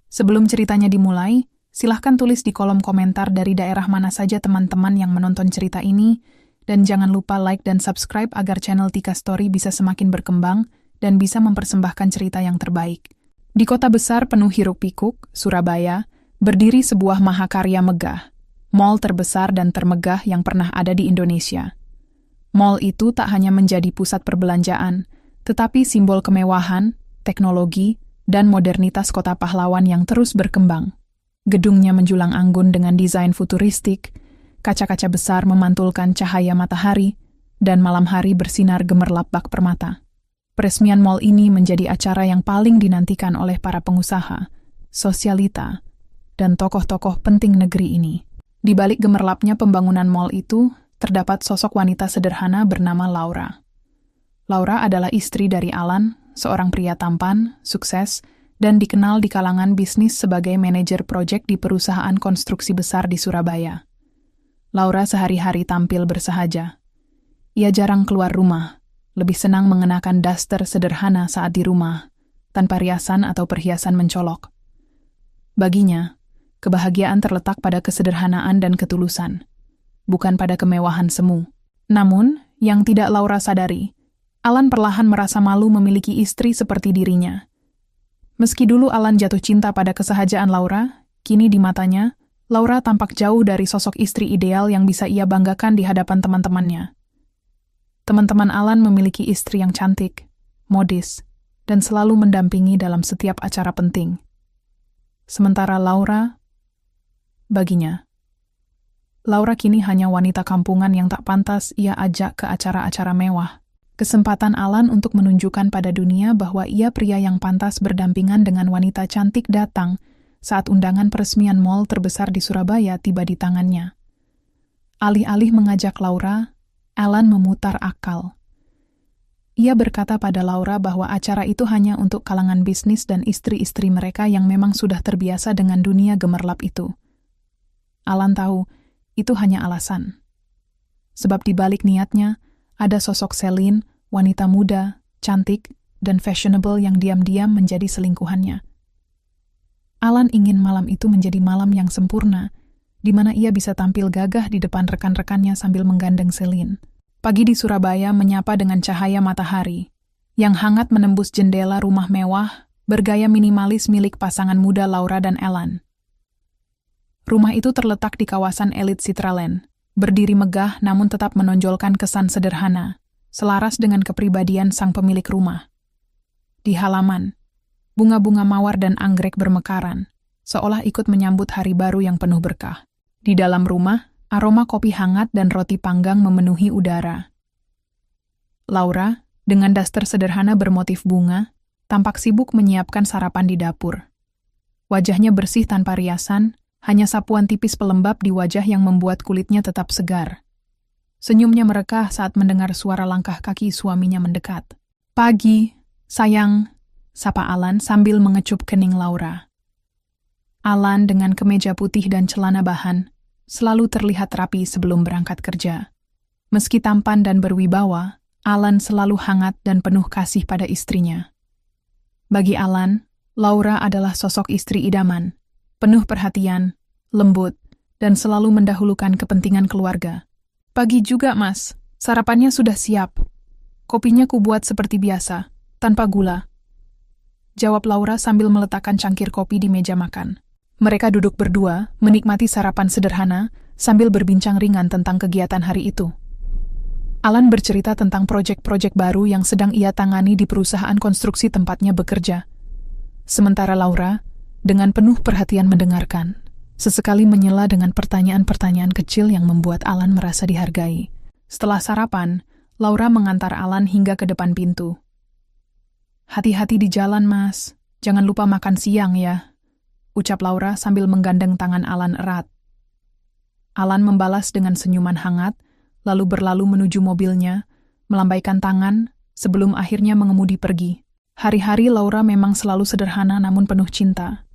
Sebelum ceritanya dimulai, silahkan tulis di kolom komentar dari daerah mana saja teman-teman yang menonton cerita ini, dan jangan lupa like dan subscribe agar channel Tika Story bisa semakin berkembang dan bisa mempersembahkan cerita yang terbaik. Di kota besar penuh hiruk-pikuk, Surabaya, berdiri sebuah mahakarya megah, mall terbesar dan termegah yang pernah ada di Indonesia. Mall itu tak hanya menjadi pusat perbelanjaan, tetapi simbol kemewahan, teknologi, dan modernitas kota pahlawan yang terus berkembang. Gedungnya menjulang anggun dengan desain futuristik, kaca-kaca besar memantulkan cahaya matahari, dan malam hari bersinar gemerlap bak permata. Peresmian mall ini menjadi acara yang paling dinantikan oleh para pengusaha, sosialita, dan tokoh-tokoh penting negeri ini. Di balik gemerlapnya pembangunan mall itu, terdapat sosok wanita sederhana bernama Laura. Laura adalah istri dari Alan, seorang pria tampan, sukses, dan dikenal di kalangan bisnis sebagai manajer proyek di perusahaan konstruksi besar di Surabaya. Laura sehari-hari tampil bersahaja. Ia jarang keluar rumah, lebih senang mengenakan daster sederhana saat di rumah, tanpa riasan atau perhiasan mencolok. Baginya, kebahagiaan terletak pada kesederhanaan dan ketulusan, bukan pada kemewahan semu. Namun, yang tidak Laura sadari, Alan perlahan merasa malu memiliki istri seperti dirinya. Meski dulu Alan jatuh cinta pada kesahajaan Laura, kini di matanya, Laura tampak jauh dari sosok istri ideal yang bisa ia banggakan di hadapan teman-temannya. Teman-teman Alan memiliki istri yang cantik, modis, dan selalu mendampingi dalam setiap acara penting. Sementara baginya, Laura kini hanya wanita kampungan yang tak pantas ia ajak ke acara-acara mewah. Kesempatan Alan untuk menunjukkan pada dunia bahwa ia pria yang pantas berdampingan dengan wanita cantik datang saat undangan peresmian mall terbesar di Surabaya tiba di tangannya. Alih-alih mengajak Laura, Alan memutar akal. Ia berkata pada Laura bahwa acara itu hanya untuk kalangan bisnis dan istri-istri mereka yang memang sudah terbiasa dengan dunia gemerlap itu. Alan tahu, itu hanya alasan. Sebab di balik niatnya, ada sosok Celine, wanita muda, cantik, dan fashionable yang diam-diam menjadi selingkuhannya. Alan ingin malam itu menjadi malam yang sempurna, di mana ia bisa tampil gagah di depan rekan-rekannya sambil menggandeng Celine. Pagi di Surabaya menyapa dengan cahaya matahari, yang hangat menembus jendela rumah mewah, bergaya minimalis milik pasangan muda Laura dan Alan. Rumah itu terletak di kawasan elit Citraland, berdiri megah namun tetap menonjolkan kesan sederhana, selaras dengan kepribadian sang pemilik rumah. Di halaman, bunga-bunga mawar dan anggrek bermekaran, seolah ikut menyambut hari baru yang penuh berkah. Di dalam rumah, aroma kopi hangat dan roti panggang memenuhi udara. Laura, dengan daster sederhana bermotif bunga, tampak sibuk menyiapkan sarapan di dapur. Wajahnya bersih tanpa riasan, hanya sapuan tipis pelembab di wajah yang membuat kulitnya tetap segar. Senyumnya merekah saat mendengar suara langkah kaki suaminya mendekat. "Pagi, sayang," sapa Alan sambil mengecup kening Laura. Alan dengan kemeja putih dan celana bahan, selalu terlihat rapi sebelum berangkat kerja. Meski tampan dan berwibawa, Alan selalu hangat dan penuh kasih pada istrinya. Bagi Alan, Laura adalah sosok istri idaman, penuh perhatian, lembut, dan selalu mendahulukan kepentingan keluarga. "Pagi juga, Mas. Sarapannya sudah siap. Kopinya kubuat seperti biasa, tanpa gula," jawab Laura sambil meletakkan cangkir kopi di meja makan. Mereka duduk berdua, menikmati sarapan sederhana, sambil berbincang ringan tentang kegiatan hari itu. Alan bercerita tentang proyek-proyek baru yang sedang ia tangani di perusahaan konstruksi tempatnya bekerja. Sementara Laura, dengan penuh perhatian mendengarkan, sesekali menyela dengan pertanyaan-pertanyaan kecil yang membuat Alan merasa dihargai. Setelah sarapan, Laura mengantar Alan hingga ke depan pintu. "Hati-hati di jalan, Mas. Jangan lupa makan siang ya," ucap Laura sambil menggandeng tangan Alan erat. Alan membalas dengan senyuman hangat, lalu berlalu menuju mobilnya, melambaikan tangan sebelum akhirnya mengemudi pergi. Hari-hari Laura memang selalu sederhana namun penuh cinta.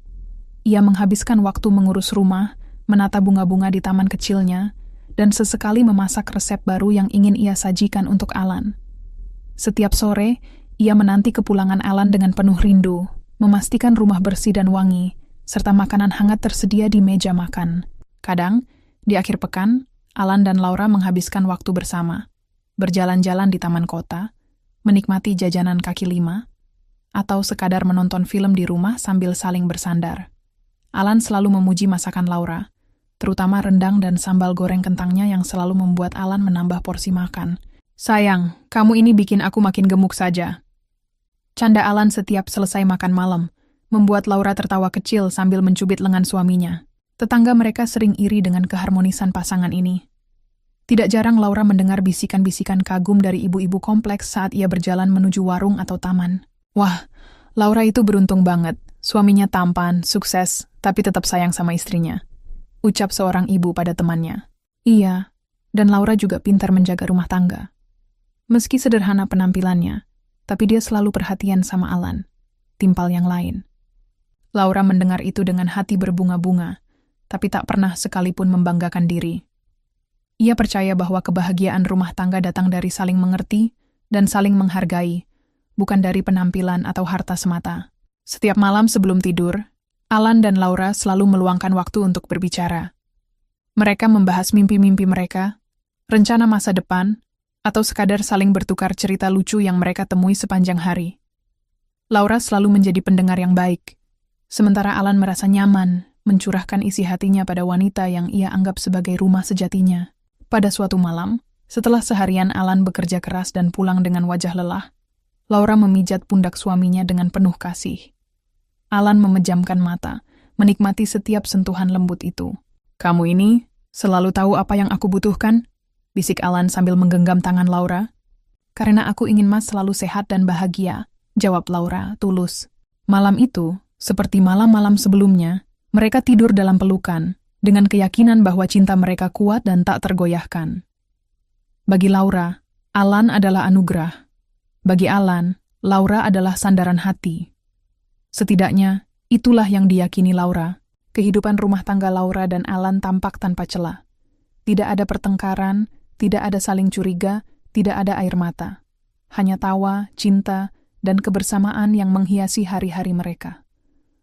Ia menghabiskan waktu mengurus rumah, menata bunga-bunga di taman kecilnya, dan sesekali memasak resep baru yang ingin ia sajikan untuk Alan. Setiap sore, ia menanti kepulangan Alan dengan penuh rindu, memastikan rumah bersih dan wangi, serta makanan hangat tersedia di meja makan. Kadang, di akhir pekan, Alan dan Laura menghabiskan waktu bersama, berjalan-jalan di taman kota, menikmati jajanan kaki lima, atau sekadar menonton film di rumah sambil saling bersandar. Alan selalu memuji masakan Laura, terutama rendang dan sambal goreng kentangnya yang selalu membuat Alan menambah porsi makan. "Sayang, kamu ini bikin aku makin gemuk saja." Canda Alan setiap selesai makan malam, membuat Laura tertawa kecil sambil mencubit lengan suaminya. Tetangga mereka sering iri dengan keharmonisan pasangan ini. Tidak jarang Laura mendengar bisikan-bisikan kagum dari ibu-ibu kompleks saat ia berjalan menuju warung atau taman. "Wah, Laura itu beruntung banget. Suaminya tampan, sukses, tapi tetap sayang sama istrinya," ucap seorang ibu pada temannya. Iya, dan Laura juga pintar menjaga rumah tangga. Meski sederhana penampilannya, tapi dia selalu perhatian sama Alan, timpal yang lain. Laura mendengar itu dengan hati berbunga-bunga, tapi tak pernah sekalipun membanggakan diri. Ia percaya bahwa kebahagiaan rumah tangga datang dari saling mengerti dan saling menghargai, bukan dari penampilan atau harta semata. Setiap malam sebelum tidur, Alan dan Laura selalu meluangkan waktu untuk berbicara. Mereka membahas mimpi-mimpi mereka, rencana masa depan, atau sekadar saling bertukar cerita lucu yang mereka temui sepanjang hari. Laura selalu menjadi pendengar yang baik, sementara Alan merasa nyaman mencurahkan isi hatinya pada wanita yang ia anggap sebagai rumah sejatinya. Pada suatu malam, setelah seharian Alan bekerja keras dan pulang dengan wajah lelah, Laura memijat pundak suaminya dengan penuh kasih. Alan memejamkan mata, menikmati setiap sentuhan lembut itu. "Kamu ini selalu tahu apa yang aku butuhkan?" bisik Alan sambil menggenggam tangan Laura. "Karena aku ingin Mas selalu sehat dan bahagia," jawab Laura tulus. Malam itu, seperti malam-malam sebelumnya, mereka tidur dalam pelukan, dengan keyakinan bahwa cinta mereka kuat dan tak tergoyahkan. Bagi Laura, Alan adalah anugerah. Bagi Alan, Laura adalah sandaran hati. Setidaknya, itulah yang diyakini Laura. Kehidupan rumah tangga Laura dan Alan tampak tanpa celah. Tidak ada pertengkaran, tidak ada saling curiga, tidak ada air mata. Hanya tawa, cinta, dan kebersamaan yang menghiasi hari-hari mereka.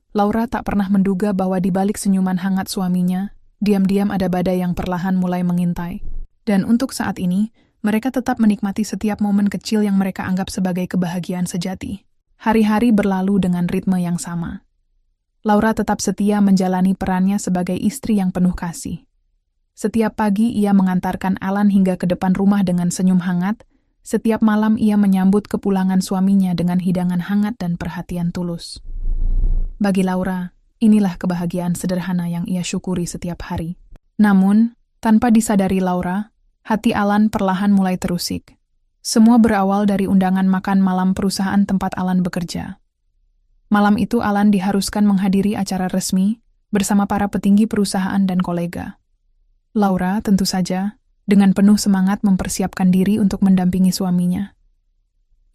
Laura tak pernah menduga bahwa di balik senyuman hangat suaminya, diam-diam ada badai yang perlahan mulai mengintai. Dan untuk saat ini, mereka tetap menikmati setiap momen kecil yang mereka anggap sebagai kebahagiaan sejati. Hari-hari berlalu dengan ritme yang sama. Laura tetap setia menjalani perannya sebagai istri yang penuh kasih. Setiap pagi ia mengantarkan Alan hingga ke depan rumah dengan senyum hangat. Setiap malam ia menyambut kepulangan suaminya dengan hidangan hangat dan perhatian tulus. Bagi Laura, inilah kebahagiaan sederhana yang ia syukuri setiap hari. Namun, tanpa disadari Laura, hati Alan perlahan mulai terusik. Semua berawal dari undangan makan malam perusahaan tempat Alan bekerja. Malam itu Alan diharuskan menghadiri acara resmi bersama para petinggi perusahaan dan kolega. Laura, tentu saja, dengan penuh semangat mempersiapkan diri untuk mendampingi suaminya.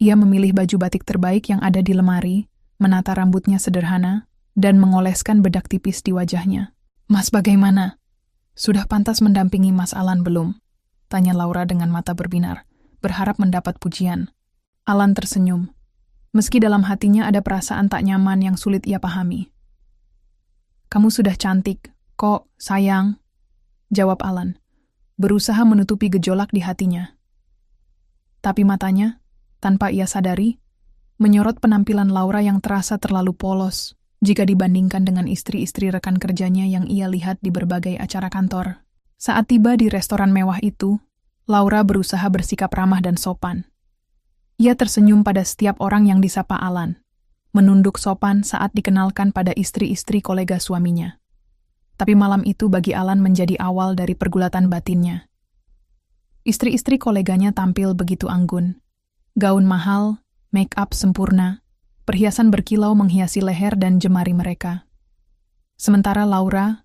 Ia memilih baju batik terbaik yang ada di lemari, menata rambutnya sederhana, dan mengoleskan bedak tipis di wajahnya. "Mas bagaimana? Sudah pantas mendampingi Mas Alan belum?" tanya Laura dengan mata berbinar, berharap mendapat pujian. Alan tersenyum, meski dalam hatinya ada perasaan tak nyaman yang sulit ia pahami. "Kamu sudah cantik, kok, sayang," jawab Alan, berusaha menutupi gejolak di hatinya. Tapi matanya, tanpa ia sadari, menyorot penampilan Laura yang terasa terlalu polos jika dibandingkan dengan istri-istri rekan kerjanya yang ia lihat di berbagai acara kantor. Saat tiba di restoran mewah itu, Laura berusaha bersikap ramah dan sopan. Ia tersenyum pada setiap orang yang disapa Alan, menunduk sopan saat dikenalkan pada istri-istri kolega suaminya. Tapi malam itu bagi Alan menjadi awal dari pergulatan batinnya. Istri-istri koleganya tampil begitu anggun. Gaun mahal, make-up sempurna, perhiasan berkilau menghiasi leher dan jemari mereka. Sementara Laura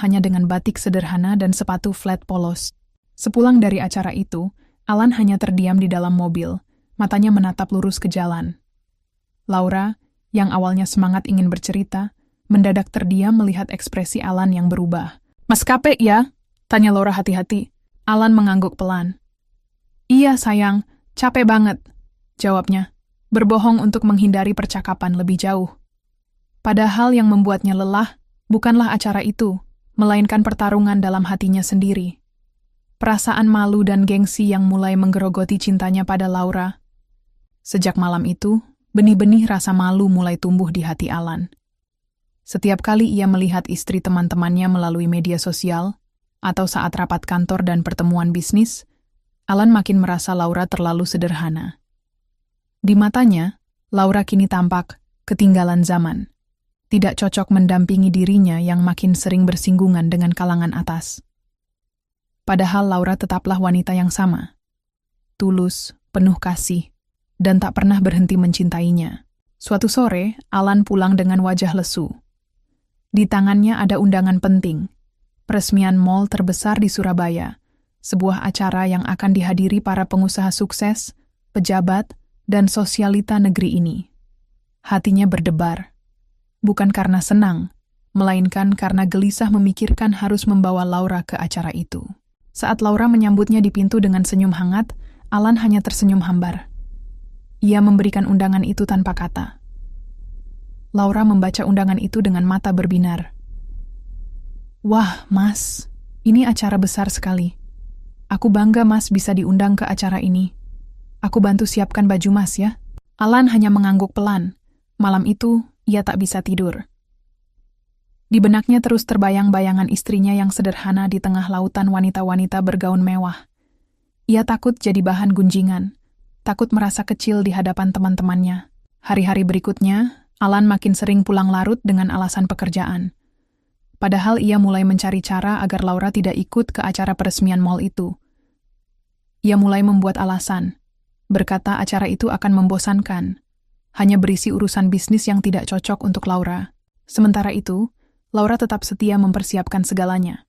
hanya dengan batik sederhana dan sepatu flat polos. Sepulang dari acara itu, Alan hanya terdiam di dalam mobil, matanya menatap lurus ke jalan. Laura, yang awalnya semangat ingin bercerita, mendadak terdiam melihat ekspresi Alan yang berubah. "Mas capek ya?" tanya Laura hati-hati. Alan mengangguk pelan. "Iya sayang, capek banget," jawabnya, berbohong untuk menghindari percakapan lebih jauh. Padahal yang membuatnya lelah bukanlah acara itu, melainkan pertarungan dalam hatinya sendiri. Perasaan malu dan gengsi yang mulai menggerogoti cintanya pada Laura. Sejak malam itu, benih-benih rasa malu mulai tumbuh di hati Alan. Setiap kali ia melihat istri teman-temannya melalui media sosial, atau saat rapat kantor dan pertemuan bisnis, Alan makin merasa Laura terlalu sederhana. Di matanya, Laura kini tampak ketinggalan zaman. Tidak cocok mendampingi dirinya yang makin sering bersinggungan dengan kalangan atas. Padahal Laura tetaplah wanita yang sama. Tulus, penuh kasih, dan tak pernah berhenti mencintainya. Suatu sore, Alan pulang dengan wajah lesu. Di tangannya ada undangan penting, peresmian mall terbesar di Surabaya, sebuah acara yang akan dihadiri para pengusaha sukses, pejabat, dan sosialita negeri ini. Hatinya berdebar, bukan karena senang, melainkan karena gelisah memikirkan harus membawa Laura ke acara itu. Saat Laura menyambutnya di pintu dengan senyum hangat, Alan hanya tersenyum hambar. Ia memberikan undangan itu tanpa kata. Laura membaca undangan itu dengan mata berbinar. Wah, Mas, ini acara besar sekali. Aku bangga Mas bisa diundang ke acara ini. Aku bantu siapkan baju Mas ya. Alan hanya mengangguk pelan. Malam itu, ia tak bisa tidur. Di benaknya terus terbayang bayangan istrinya yang sederhana di tengah lautan wanita-wanita bergaun mewah. Ia takut jadi bahan gunjingan, takut merasa kecil di hadapan teman-temannya. Hari-hari berikutnya, Alan makin sering pulang larut dengan alasan pekerjaan. Padahal ia mulai mencari cara agar Laura tidak ikut ke acara peresmian mall itu. Ia mulai membuat alasan, berkata acara itu akan membosankan, hanya berisi urusan bisnis yang tidak cocok untuk Laura. Sementara itu, Laura tetap setia mempersiapkan segalanya.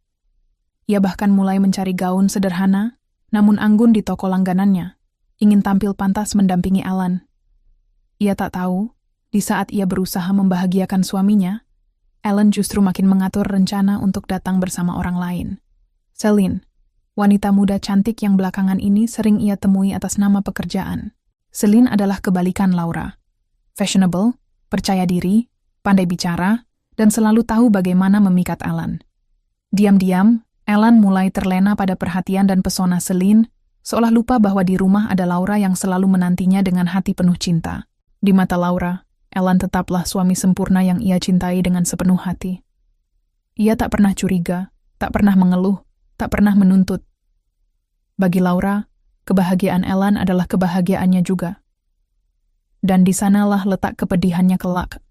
Ia bahkan mulai mencari gaun sederhana, namun anggun di toko langganannya, ingin tampil pantas mendampingi Alan. Ia tak tahu, di saat ia berusaha membahagiakan suaminya, Alan justru makin mengatur rencana untuk datang bersama orang lain. Celine, wanita muda cantik yang belakangan ini sering ia temui atas nama pekerjaan. Celine adalah kebalikan Laura. Fashionable, percaya diri, pandai bicara, dan selalu tahu bagaimana memikat Alan. Diam-diam, Alan mulai terlena pada perhatian dan pesona Celine, seolah lupa bahwa di rumah ada Laura yang selalu menantinya dengan hati penuh cinta. Di mata Laura, Alan tetaplah suami sempurna yang ia cintai dengan sepenuh hati. Ia tak pernah curiga, tak pernah mengeluh, tak pernah menuntut. Bagi Laura, kebahagiaan Alan adalah kebahagiaannya juga. Dan di sanalah letak kepedihannya kelak.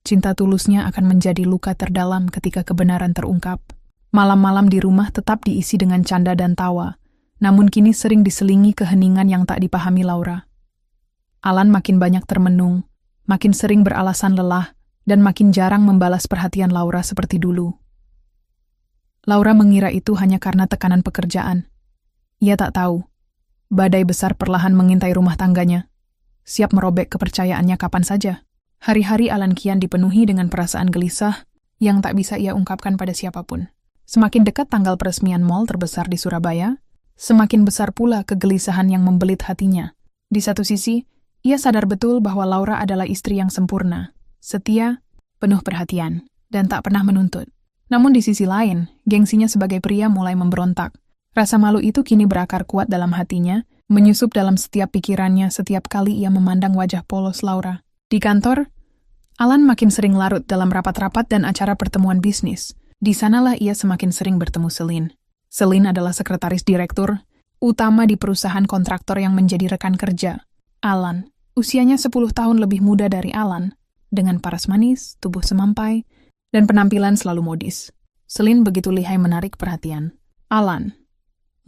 Cinta tulusnya akan menjadi luka terdalam ketika kebenaran terungkap. Malam-malam di rumah tetap diisi dengan canda dan tawa, namun kini sering diselingi keheningan yang tak dipahami Laura. Alan makin banyak termenung, makin sering beralasan lelah, dan makin jarang membalas perhatian Laura seperti dulu. Laura mengira itu hanya karena tekanan pekerjaan. Ia tak tahu, badai besar perlahan mengintai rumah tangganya, siap merobek kepercayaannya kapan saja. Hari-hari Alan kian dipenuhi dengan perasaan gelisah yang tak bisa ia ungkapkan pada siapapun. Semakin dekat tanggal peresmian mall terbesar di Surabaya, semakin besar pula kegelisahan yang membelit hatinya. Di satu sisi, ia sadar betul bahwa Laura adalah istri yang sempurna, setia, penuh perhatian, dan tak pernah menuntut. Namun di sisi lain, gengsinya sebagai pria mulai memberontak. Rasa malu itu kini berakar kuat dalam hatinya, menyusup dalam setiap pikirannya setiap kali ia memandang wajah polos Laura. Di kantor, Alan makin sering larut dalam rapat-rapat dan acara pertemuan bisnis. Di sanalah ia semakin sering bertemu Celine. Celine adalah sekretaris direktur utama di perusahaan kontraktor yang menjadi rekan kerja Alan. Usianya 10 tahun lebih muda dari Alan, dengan paras manis, tubuh semampai, dan penampilan selalu modis. Celine begitu lihai menarik perhatian Alan.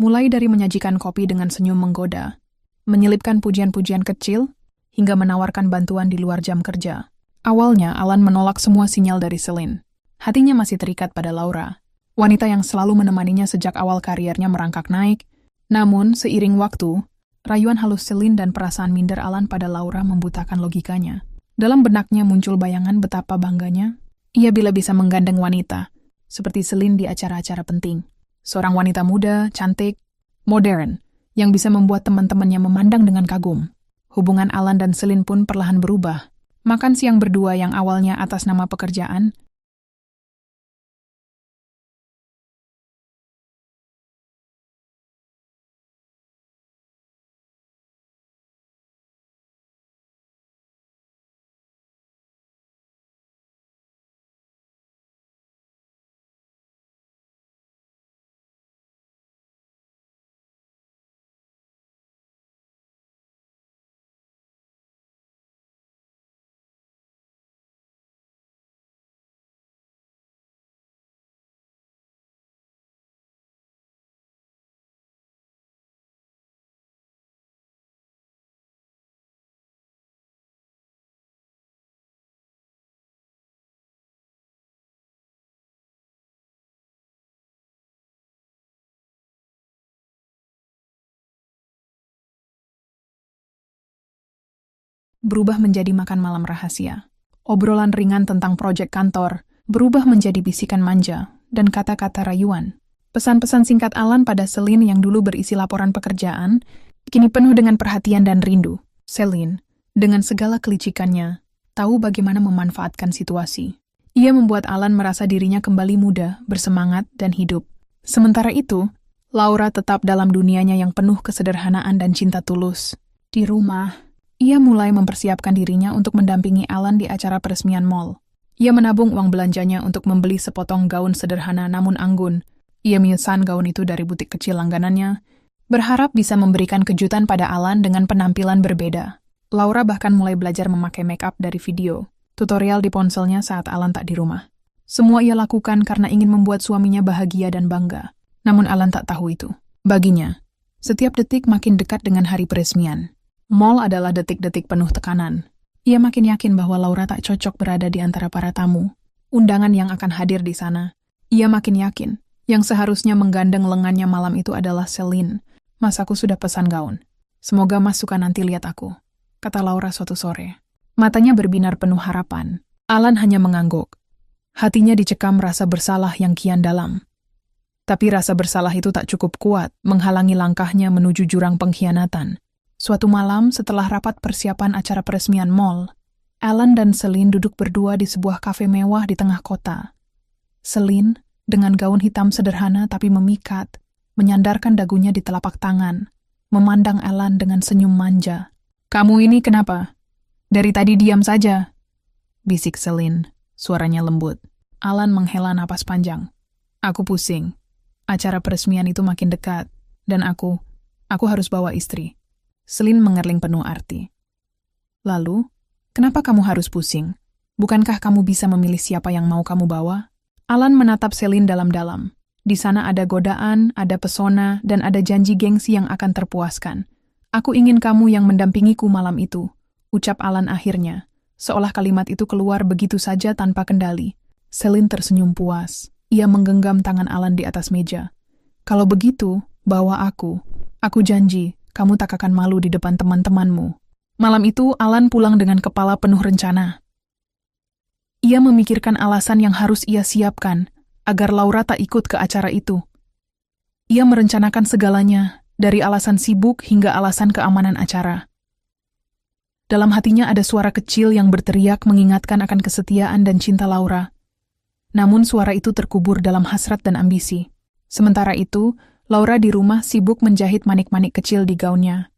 Mulai dari menyajikan kopi dengan senyum menggoda, menyelipkan pujian-pujian kecil, hingga menawarkan bantuan di luar jam kerja. Awalnya, Alan menolak semua sinyal dari Celine. Hatinya masih terikat pada Laura, wanita yang selalu menemaninya sejak awal kariernya merangkak naik. Namun, seiring waktu, rayuan halus Celine dan perasaan minder Alan pada Laura membutakan logikanya. Dalam benaknya muncul bayangan betapa bangganya ia bila bisa menggandeng wanita, seperti Celine di acara-acara penting. Seorang wanita muda, cantik, modern, yang bisa membuat teman-temannya memandang dengan kagum. Hubungan Alan dan Celine pun perlahan berubah. Makan siang berdua yang awalnya atas nama pekerjaan, berubah menjadi makan malam rahasia. Obrolan ringan tentang proyek kantor berubah menjadi bisikan manja dan kata-kata rayuan. Pesan-pesan singkat Alan pada Celine yang dulu berisi laporan pekerjaan, kini penuh dengan perhatian dan rindu. Celine, dengan segala kelicikannya, tahu bagaimana memanfaatkan situasi. Ia membuat Alan merasa dirinya kembali muda, bersemangat, dan hidup. Sementara itu, Laura tetap dalam dunianya yang penuh kesederhanaan dan cinta tulus. Di rumah, ia mulai mempersiapkan dirinya untuk mendampingi Alan di acara peresmian mall. Ia menabung uang belanjanya untuk membeli sepotong gaun sederhana namun anggun. Ia memesan gaun itu dari butik kecil langganannya, berharap bisa memberikan kejutan pada Alan dengan penampilan berbeda. Laura bahkan mulai belajar memakai make-up dari video, tutorial di ponselnya saat Alan tak di rumah. Semua ia lakukan karena ingin membuat suaminya bahagia dan bangga. Namun Alan tak tahu itu. Baginya, setiap detik makin dekat dengan hari peresmian. Mall adalah detik-detik penuh tekanan. Ia makin yakin bahwa Laura tak cocok berada di antara para tamu, undangan yang akan hadir di sana. Ia makin yakin, yang seharusnya menggandeng lengannya malam itu adalah Celine. Mas, aku sudah pesan gaun. Semoga Mas suka nanti lihat aku, kata Laura suatu sore. Matanya berbinar penuh harapan. Alan hanya mengangguk. Hatinya dicekam rasa bersalah yang kian dalam. Tapi rasa bersalah itu tak cukup kuat menghalangi langkahnya menuju jurang pengkhianatan. Suatu malam setelah rapat persiapan acara peresmian mall, Alan dan Celine duduk berdua di sebuah kafe mewah di tengah kota. Celine, dengan gaun hitam sederhana tapi memikat, menyandarkan dagunya di telapak tangan, memandang Alan dengan senyum manja. "Kamu ini kenapa? Dari tadi diam saja," bisik Celine, suaranya lembut. Alan menghela napas panjang. "Aku pusing. Acara peresmian itu makin dekat, dan aku harus bawa istri." Celine mengerling penuh arti. "Lalu, kenapa kamu harus pusing? Bukankah kamu bisa memilih siapa yang mau kamu bawa?" Alan menatap Celine dalam-dalam. Di sana ada godaan, ada pesona, dan ada janji gengsi yang akan terpuaskan. "Aku ingin kamu yang mendampingiku malam itu," ucap Alan akhirnya, seolah kalimat itu keluar begitu saja tanpa kendali. Celine tersenyum puas. Ia menggenggam tangan Alan di atas meja. "Kalau begitu, bawa aku. Aku janji, kamu tak akan malu di depan teman-temanmu." Malam itu, Alan pulang dengan kepala penuh rencana. Ia memikirkan alasan yang harus ia siapkan agar Laura tak ikut ke acara itu. Ia merencanakan segalanya, dari alasan sibuk hingga alasan keamanan acara. Dalam hatinya ada suara kecil yang berteriak mengingatkan akan kesetiaan dan cinta Laura. Namun suara itu terkubur dalam hasrat dan ambisi. Sementara itu, Laura di rumah sibuk menjahit manik-manik kecil di gaunnya.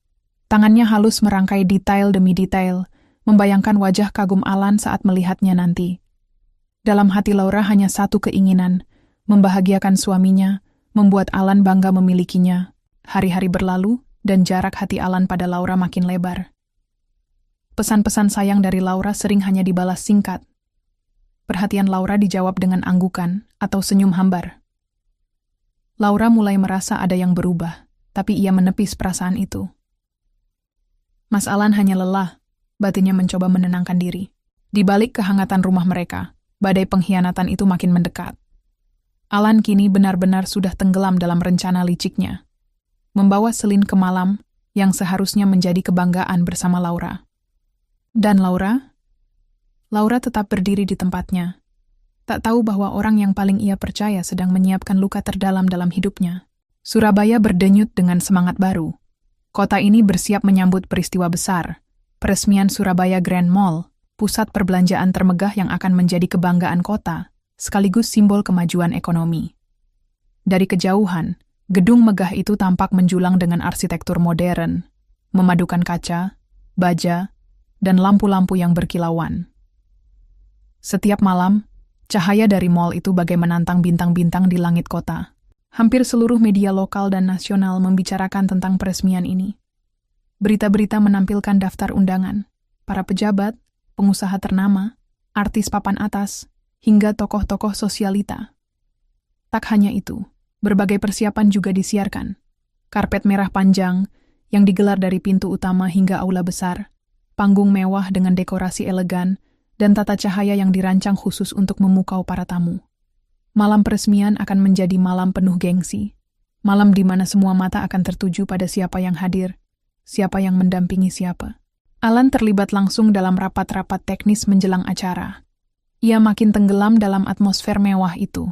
Tangannya halus merangkai detail demi detail, membayangkan wajah kagum Alan saat melihatnya nanti. Dalam hati Laura hanya satu keinginan, membahagiakan suaminya, membuat Alan bangga memilikinya. Hari-hari berlalu, dan jarak hati Alan pada Laura makin lebar. Pesan-pesan sayang dari Laura sering hanya dibalas singkat. Perhatian Laura dijawab dengan anggukan atau senyum hambar. Laura mulai merasa ada yang berubah, tapi ia menepis perasaan itu. Mas Alan hanya lelah, batinnya mencoba menenangkan diri. Di balik kehangatan rumah mereka, badai pengkhianatan itu makin mendekat. Alan kini benar-benar sudah tenggelam dalam rencana liciknya. Membawa Celine ke malam yang seharusnya menjadi kebanggaan bersama Laura. Dan Laura tetap berdiri di tempatnya. Tak tahu bahwa orang yang paling ia percaya sedang menyiapkan luka terdalam dalam hidupnya. Surabaya berdenyut dengan semangat baru. Kota ini bersiap menyambut peristiwa besar, peresmian Surabaya Grand Mall, pusat perbelanjaan termegah yang akan menjadi kebanggaan kota, sekaligus simbol kemajuan ekonomi. Dari kejauhan, gedung megah itu tampak menjulang dengan arsitektur modern, memadukan kaca, baja, dan lampu-lampu yang berkilauan. Setiap malam, cahaya dari mall itu bagai menantang bintang-bintang di langit kota. Hampir seluruh media lokal dan nasional membicarakan tentang peresmian ini. Berita-berita menampilkan daftar undangan, para pejabat, pengusaha ternama, artis papan atas, hingga tokoh-tokoh sosialita. Tak hanya itu, berbagai persiapan juga disiarkan. Karpet merah panjang yang digelar dari pintu utama hingga aula besar, panggung mewah dengan dekorasi elegan, dan tata cahaya yang dirancang khusus untuk memukau para tamu. Malam peresmian akan menjadi malam penuh gengsi, malam di mana semua mata akan tertuju pada siapa yang hadir, siapa yang mendampingi siapa. Alan terlibat langsung dalam rapat-rapat teknis menjelang acara. Ia makin tenggelam dalam atmosfer mewah itu.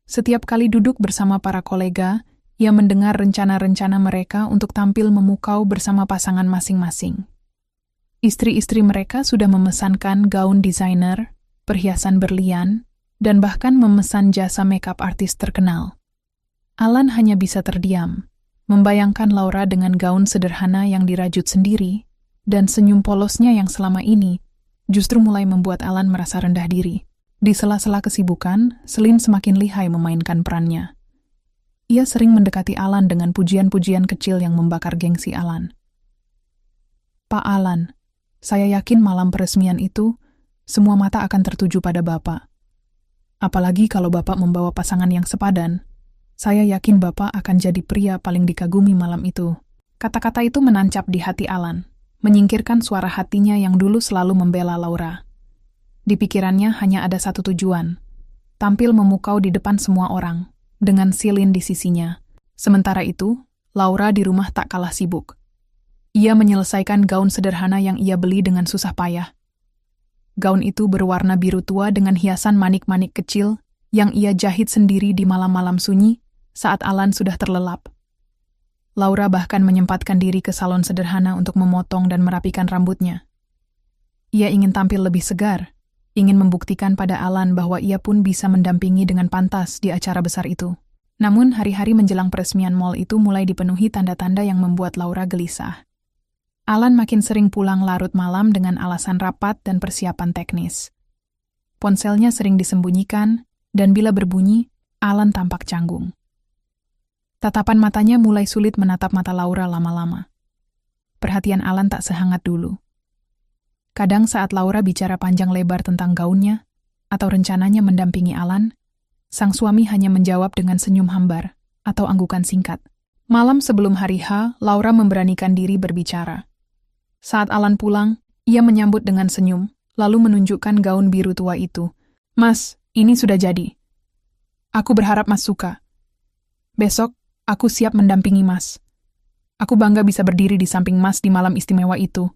Setiap kali duduk bersama para kolega, ia mendengar rencana-rencana mereka untuk tampil memukau bersama pasangan masing-masing. Istri-istri mereka sudah memesankan gaun desainer, perhiasan berlian, dan bahkan memesan jasa makeup artis terkenal. Alan hanya bisa terdiam, membayangkan Laura dengan gaun sederhana yang dirajut sendiri, dan senyum polosnya yang selama ini justru mulai membuat Alan merasa rendah diri. Di sela-sela kesibukan, Celine semakin lihai memainkan perannya. Ia sering mendekati Alan dengan pujian-pujian kecil yang membakar gengsi Alan. "Pak Alan, saya yakin malam peresmian itu, semua mata akan tertuju pada Bapak. Apalagi kalau Bapak membawa pasangan yang sepadan, saya yakin Bapak akan jadi pria paling dikagumi malam itu." Kata-kata itu menancap di hati Alan, menyingkirkan suara hatinya yang dulu selalu membela Laura. Di pikirannya hanya ada satu tujuan, tampil memukau di depan semua orang, dengan Celine di sisinya. Sementara itu, Laura di rumah tak kalah sibuk. Ia menyelesaikan gaun sederhana yang ia beli dengan susah payah. Gaun itu berwarna biru tua dengan hiasan manik-manik kecil yang ia jahit sendiri di malam-malam sunyi saat Alan sudah terlelap. Laura bahkan menyempatkan diri ke salon sederhana untuk memotong dan merapikan rambutnya. Ia ingin tampil lebih segar, ingin membuktikan pada Alan bahwa ia pun bisa mendampingi dengan pantas di acara besar itu. Namun hari-hari menjelang peresmian mall itu mulai dipenuhi tanda-tanda yang membuat Laura gelisah. Alan makin sering pulang larut malam dengan alasan rapat dan persiapan teknis. Ponselnya sering disembunyikan, dan bila berbunyi, Alan tampak canggung. Tatapan matanya mulai sulit menatap mata Laura lama-lama. Perhatian Alan tak sehangat dulu. Kadang saat Laura bicara panjang lebar tentang gaunnya, atau rencananya mendampingi Alan, sang suami hanya menjawab dengan senyum hambar, atau anggukan singkat. Malam sebelum hari H, Laura memberanikan diri berbicara. Saat Alan pulang, ia menyambut dengan senyum, lalu menunjukkan gaun biru tua itu. "Mas, ini sudah jadi. Aku berharap Mas suka. Besok, aku siap mendampingi Mas. Aku bangga bisa berdiri di samping Mas di malam istimewa itu,"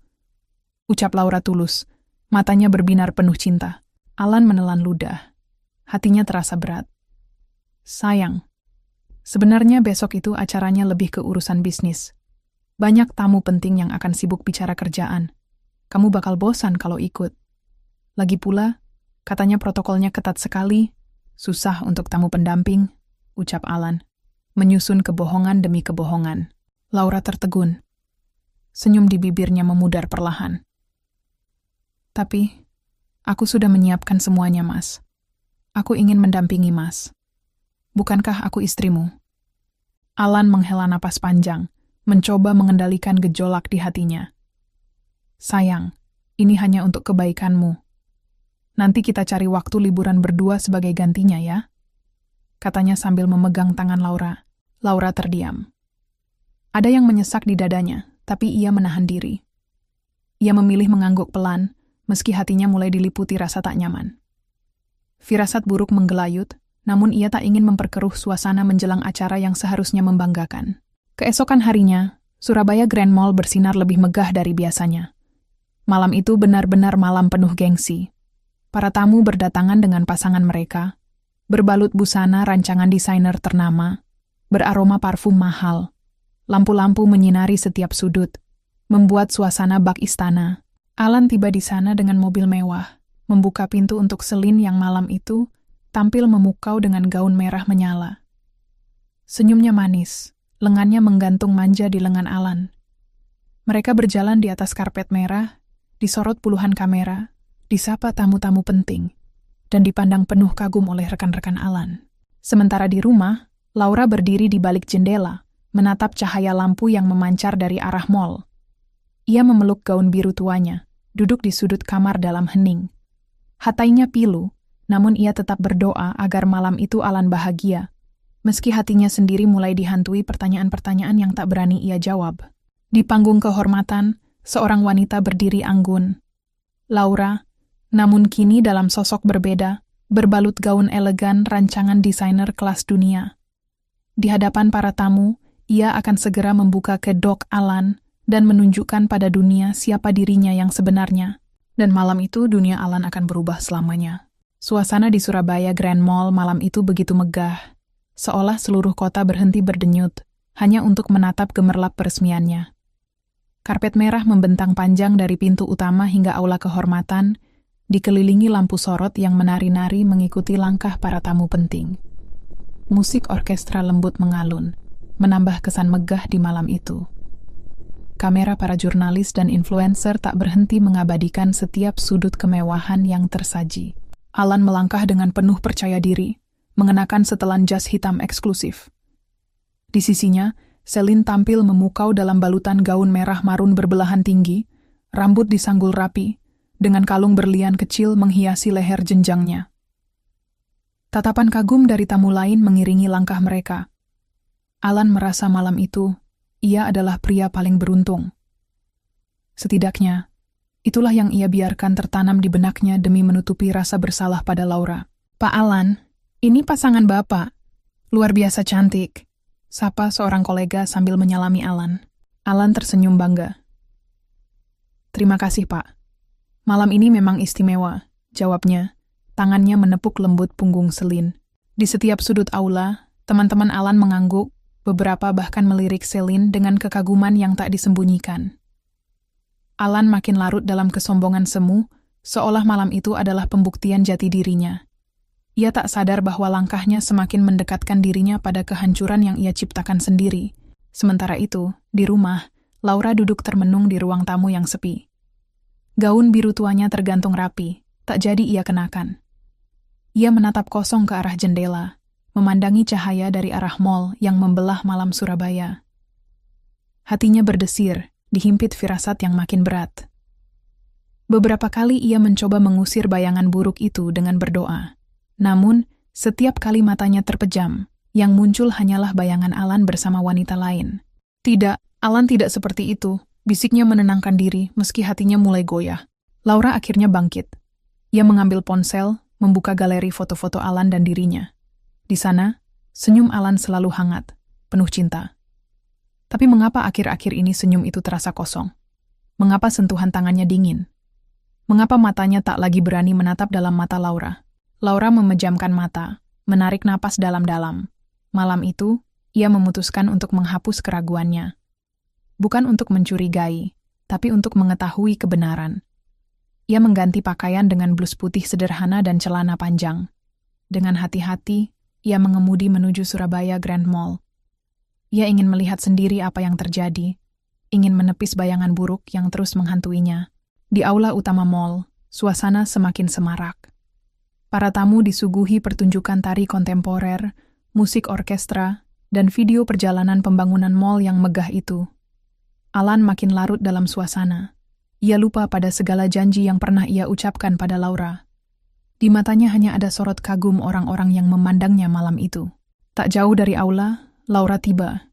ucap Laura tulus. Matanya berbinar penuh cinta. Alan menelan ludah. Hatinya terasa berat. "Sayang, sebenarnya besok itu acaranya lebih ke urusan bisnis. Banyak tamu penting yang akan sibuk bicara kerjaan. Kamu bakal bosan kalau ikut. Lagi pula, katanya protokolnya ketat sekali, susah untuk tamu pendamping," ucap Alan, menyusun kebohongan demi kebohongan. Laura tertegun. Senyum di bibirnya memudar perlahan. "Tapi, aku sudah menyiapkan semuanya, Mas. Aku ingin mendampingi Mas. Bukankah aku istrimu?" Alan menghela napas panjang, mencoba mengendalikan gejolak di hatinya. "Sayang, ini hanya untuk kebaikanmu. Nanti kita cari waktu liburan berdua sebagai gantinya ya," katanya sambil memegang tangan Laura. Laura terdiam. Ada yang menyesak di dadanya, tapi ia menahan diri. Ia memilih mengangguk pelan, meski hatinya mulai diliputi rasa tak nyaman. Firasat buruk menggelayut, namun ia tak ingin memperkeruh suasana menjelang acara yang seharusnya membanggakan. Keesokan harinya, Surabaya Grand Mall bersinar lebih megah dari biasanya. Malam itu benar-benar malam penuh gengsi. Para tamu berdatangan dengan pasangan mereka, berbalut busana rancangan desainer ternama, beraroma parfum mahal. Lampu-lampu menyinari setiap sudut, membuat suasana bak istana Alan tiba di sana dengan mobil mewah, membuka pintu untuk Celine yang malam itu tampil memukau dengan gaun merah menyala. Senyumnya manis, lengannya menggantung manja di lengan Alan. Mereka berjalan di atas karpet merah, disorot puluhan kamera, disapa tamu-tamu penting, dan dipandang penuh kagum oleh rekan-rekan Alan. Sementara di rumah, Laura berdiri di balik jendela, menatap cahaya lampu yang memancar dari arah mall. Ia memeluk gaun biru tuanya, duduk di sudut kamar dalam hening. Hatainya pilu, namun ia tetap berdoa agar malam itu Alan bahagia, meski hatinya sendiri mulai dihantui pertanyaan-pertanyaan yang tak berani ia jawab. Di panggung kehormatan, seorang wanita berdiri anggun. Laura, namun kini dalam sosok berbeda, berbalut gaun elegan rancangan desainer kelas dunia. Di hadapan para tamu, ia akan segera membuka kedok Alan dan menunjukkan pada dunia siapa dirinya yang sebenarnya. Dan malam itu dunia Alan akan berubah selamanya. Suasana di Surabaya Grand Mall malam itu begitu megah, seolah seluruh kota berhenti berdenyut, hanya untuk menatap gemerlap peresmiannya. Karpet merah membentang panjang dari pintu utama hingga aula kehormatan, dikelilingi lampu sorot yang menari-nari mengikuti langkah para tamu penting. Musik orkestra lembut mengalun, menambah kesan megah di malam itu. Kamera para jurnalis dan influencer tak berhenti mengabadikan setiap sudut kemewahan yang tersaji. Alan melangkah dengan penuh percaya diri, mengenakan setelan jas hitam eksklusif. Di sisinya, Celine tampil memukau dalam balutan gaun merah marun berbelahan tinggi, rambut disanggul rapi, dengan kalung berlian kecil menghiasi leher jenjangnya. Tatapan kagum dari tamu lain mengiringi langkah mereka. Alan merasa malam itu, ia adalah pria paling beruntung. Setidaknya, itulah yang ia biarkan tertanam di benaknya demi menutupi rasa bersalah pada Laura. "Pak Alan, ini pasangan Bapak. Luar biasa cantik," sapa seorang kolega sambil menyalami Alan. Alan tersenyum bangga. "Terima kasih, Pak. Malam ini memang istimewa," jawabnya, tangannya menepuk lembut punggung Celine. Di setiap sudut aula, teman-teman Alan mengangguk, beberapa bahkan melirik Celine dengan kekaguman yang tak disembunyikan. Alan makin larut dalam kesombongan semu, seolah malam itu adalah pembuktian jati dirinya. Ia tak sadar bahwa langkahnya semakin mendekatkan dirinya pada kehancuran yang ia ciptakan sendiri. Sementara itu, di rumah, Laura duduk termenung di ruang tamu yang sepi. Gaun biru tuanya tergantung rapi, tak jadi ia kenakan. Ia menatap kosong ke arah jendela, memandangi cahaya dari arah mall yang membelah malam Surabaya. Hatinya berdesir, dihimpit firasat yang makin berat. Beberapa kali ia mencoba mengusir bayangan buruk itu dengan berdoa. Namun, setiap kali matanya terpejam, yang muncul hanyalah bayangan Alan bersama wanita lain. "Tidak, Alan tidak seperti itu," bisiknya menenangkan diri meski hatinya mulai goyah. Laura akhirnya bangkit. Ia mengambil ponsel, membuka galeri foto-foto Alan dan dirinya. Di sana, senyum Alan selalu hangat, penuh cinta. Tapi mengapa akhir-akhir ini senyum itu terasa kosong? Mengapa sentuhan tangannya dingin? Mengapa matanya tak lagi berani menatap dalam mata Laura? Laura memejamkan mata, menarik napas dalam-dalam. Malam itu, ia memutuskan untuk menghapus keraguannya. Bukan untuk mencurigai, tapi untuk mengetahui kebenaran. Ia mengganti pakaian dengan blus putih sederhana dan celana panjang. Dengan hati-hati, ia mengemudi menuju Surabaya Grand Mall. Ia ingin melihat sendiri apa yang terjadi, ingin menepis bayangan buruk yang terus menghantuinya. Di aula utama mall, suasana semakin semarak. Para tamu disuguhi pertunjukan tari kontemporer, musik orkestra, dan video perjalanan pembangunan mall yang megah itu. Alan makin larut dalam suasana. Ia lupa pada segala janji yang pernah ia ucapkan pada Laura. Di matanya hanya ada sorot kagum orang-orang yang memandangnya malam itu. Tak jauh dari aula, Laura tiba.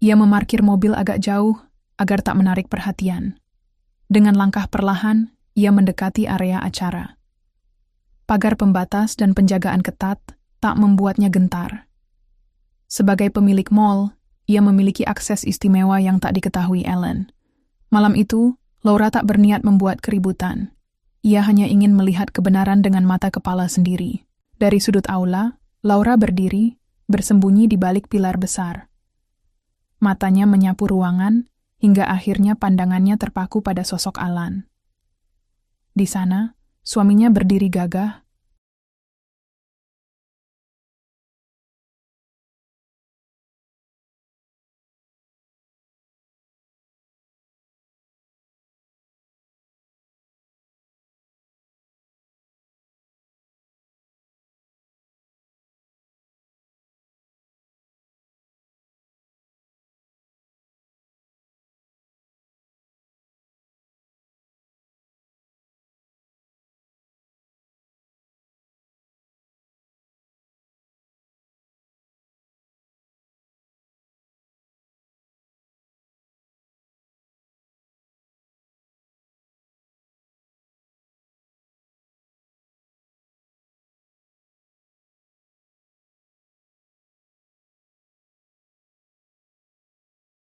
Ia memarkir mobil agak jauh agar tak menarik perhatian. Dengan langkah perlahan, ia mendekati area acara. Pagar pembatas dan penjagaan ketat tak membuatnya gentar. Sebagai pemilik mall, ia memiliki akses istimewa yang tak diketahui Alan. Malam itu, Laura tak berniat membuat keributan. Ia hanya ingin melihat kebenaran dengan mata kepala sendiri. Dari sudut aula, Laura berdiri, bersembunyi di balik pilar besar. Matanya menyapu ruangan, hingga akhirnya pandangannya terpaku pada sosok Alan. Di sana, suaminya berdiri gagah,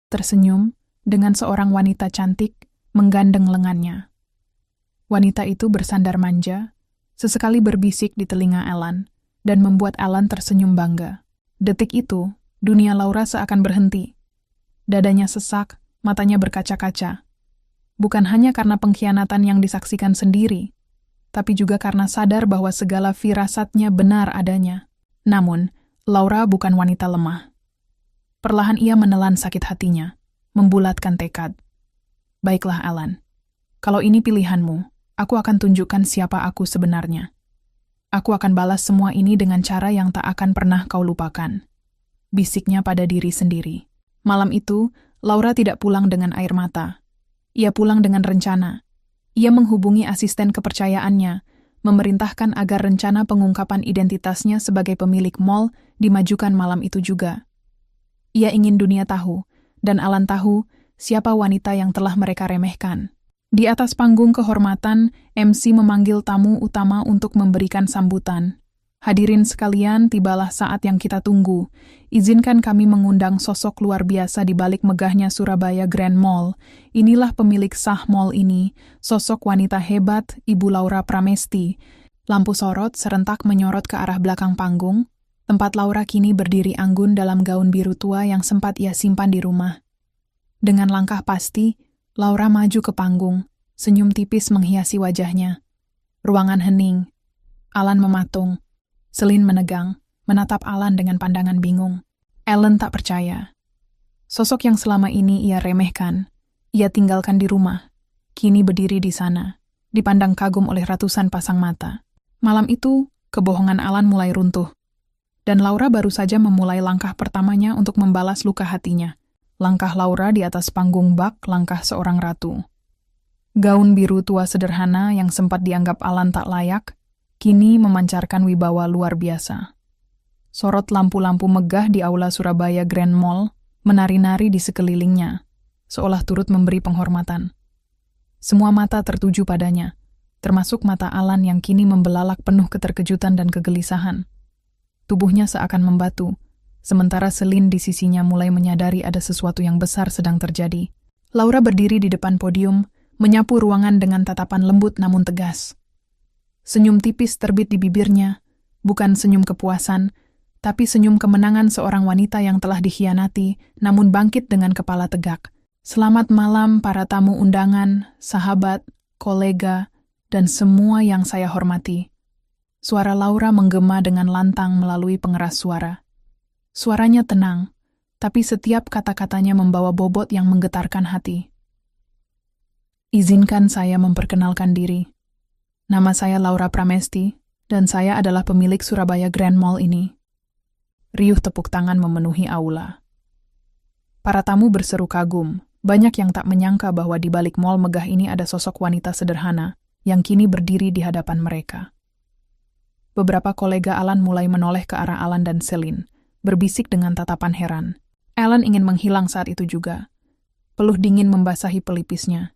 tersenyum dengan seorang wanita cantik menggandeng lengannya. Wanita itu bersandar manja, sesekali berbisik di telinga Alan, dan membuat Alan tersenyum bangga. Detik itu, dunia Laura seakan berhenti. Dadanya sesak, matanya berkaca-kaca. Bukan hanya karena pengkhianatan yang disaksikan sendiri, tapi juga karena sadar bahwa segala firasatnya benar adanya. Namun, Laura bukan wanita lemah. Perlahan ia menelan sakit hatinya, membulatkan tekad. Baiklah, Alan. Kalau ini pilihanmu, aku akan tunjukkan siapa aku sebenarnya. Aku akan balas semua ini dengan cara yang tak akan pernah kau lupakan. Bisiknya pada diri sendiri. Malam itu, Laura tidak pulang dengan air mata. Ia pulang dengan rencana. Ia menghubungi asisten kepercayaannya, memerintahkan agar rencana pengungkapan identitasnya sebagai pemilik mall dimajukan malam itu juga. Ia ingin dunia tahu, dan Alan tahu siapa wanita yang telah mereka remehkan. Di atas panggung kehormatan, MC memanggil tamu utama untuk memberikan sambutan. Hadirin sekalian, tibalah saat yang kita tunggu. Izinkan kami mengundang sosok luar biasa di balik megahnya Surabaya Grand Mall. Inilah pemilik sah mall ini, sosok wanita hebat, Ibu Laura Pramesti. Lampu sorot serentak menyorot ke arah belakang panggung, tempat Laura kini berdiri anggun dalam gaun biru tua yang sempat ia simpan di rumah. Dengan langkah pasti, Laura maju ke panggung, senyum tipis menghiasi wajahnya. Ruangan hening. Alan mematung. Celine menegang, menatap Alan dengan pandangan bingung. Alan tak percaya. Sosok yang selama ini ia remehkan, ia tinggalkan di rumah, kini berdiri di sana, dipandang kagum oleh ratusan pasang mata. Malam itu, kebohongan Alan mulai runtuh. Dan Laura baru saja memulai langkah pertamanya untuk membalas luka hatinya. Langkah Laura di atas panggung bak, langkah seorang ratu. Gaun biru tua sederhana yang sempat dianggap Alan tak layak, kini memancarkan wibawa luar biasa. Sorot lampu-lampu megah di aula Surabaya Grand Mall menari-nari di sekelilingnya, seolah turut memberi penghormatan. Semua mata tertuju padanya, termasuk mata Alan yang kini membelalak penuh keterkejutan dan kegelisahan. Tubuhnya seakan membatu, sementara Celine di sisinya mulai menyadari ada sesuatu yang besar sedang terjadi. Laura berdiri di depan podium, menyapu ruangan dengan tatapan lembut namun tegas. Senyum tipis terbit di bibirnya, bukan senyum kepuasan, tapi senyum kemenangan seorang wanita yang telah dikhianati, namun bangkit dengan kepala tegak. Selamat malam para tamu undangan, sahabat, kolega, dan semua yang saya hormati. Suara Laura menggema dengan lantang melalui pengeras suara. Suaranya tenang, tapi setiap kata-katanya membawa bobot yang menggetarkan hati. Izinkan saya memperkenalkan diri. Nama saya Laura Pramesti, dan saya adalah pemilik Surabaya Grand Mall ini. Riuh tepuk tangan memenuhi aula. Para tamu berseru kagum, banyak yang tak menyangka bahwa di balik mall megah ini ada sosok wanita sederhana, yang kini berdiri di hadapan mereka. Beberapa kolega Alan mulai menoleh ke arah Alan dan Celine, berbisik dengan tatapan heran. Alan ingin menghilang saat itu juga. Peluh dingin membasahi pelipisnya.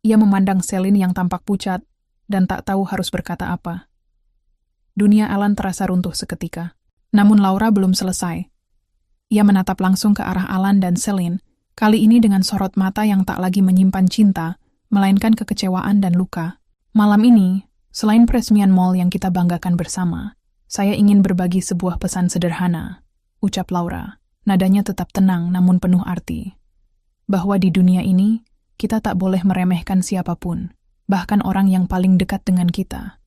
Ia memandang Celine yang tampak pucat, dan tak tahu harus berkata apa. Dunia Alan terasa runtuh seketika. Namun Laura belum selesai. Ia menatap langsung ke arah Alan dan Celine, kali ini dengan sorot mata yang tak lagi menyimpan cinta, melainkan kekecewaan dan luka. Malam ini, selain peresmian mall yang kita banggakan bersama, saya ingin berbagi sebuah pesan sederhana, ucap Laura. Nadanya tetap tenang namun penuh arti. Bahwa di dunia ini, kita tak boleh meremehkan siapapun. bahkan orang yang paling dekat dengan kita.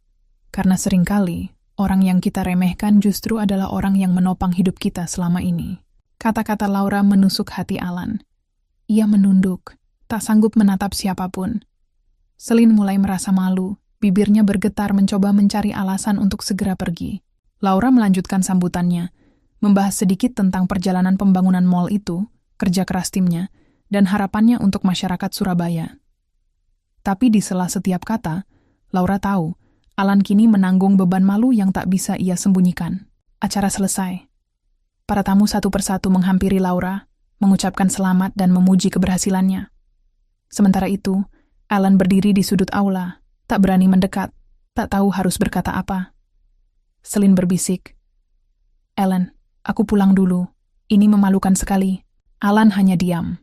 Karena seringkali, orang yang kita remehkan justru adalah orang yang menopang hidup kita selama ini. Kata-kata Laura menusuk hati Alan. Ia menunduk, tak sanggup menatap siapapun. Celine mulai merasa malu, bibirnya bergetar mencoba mencari alasan untuk segera pergi. Laura melanjutkan sambutannya, membahas sedikit tentang perjalanan pembangunan mall itu, kerja keras timnya, dan harapannya untuk masyarakat Surabaya. Tapi di sela setiap kata, Laura tahu, Alan kini menanggung beban malu yang tak bisa ia sembunyikan. Acara selesai. Para tamu satu persatu menghampiri Laura, mengucapkan selamat dan memuji keberhasilannya. Sementara itu, Alan berdiri di sudut aula, tak berani mendekat, tak tahu harus berkata apa. Celine berbisik, "Alan, aku pulang dulu. Ini memalukan sekali." Alan hanya diam.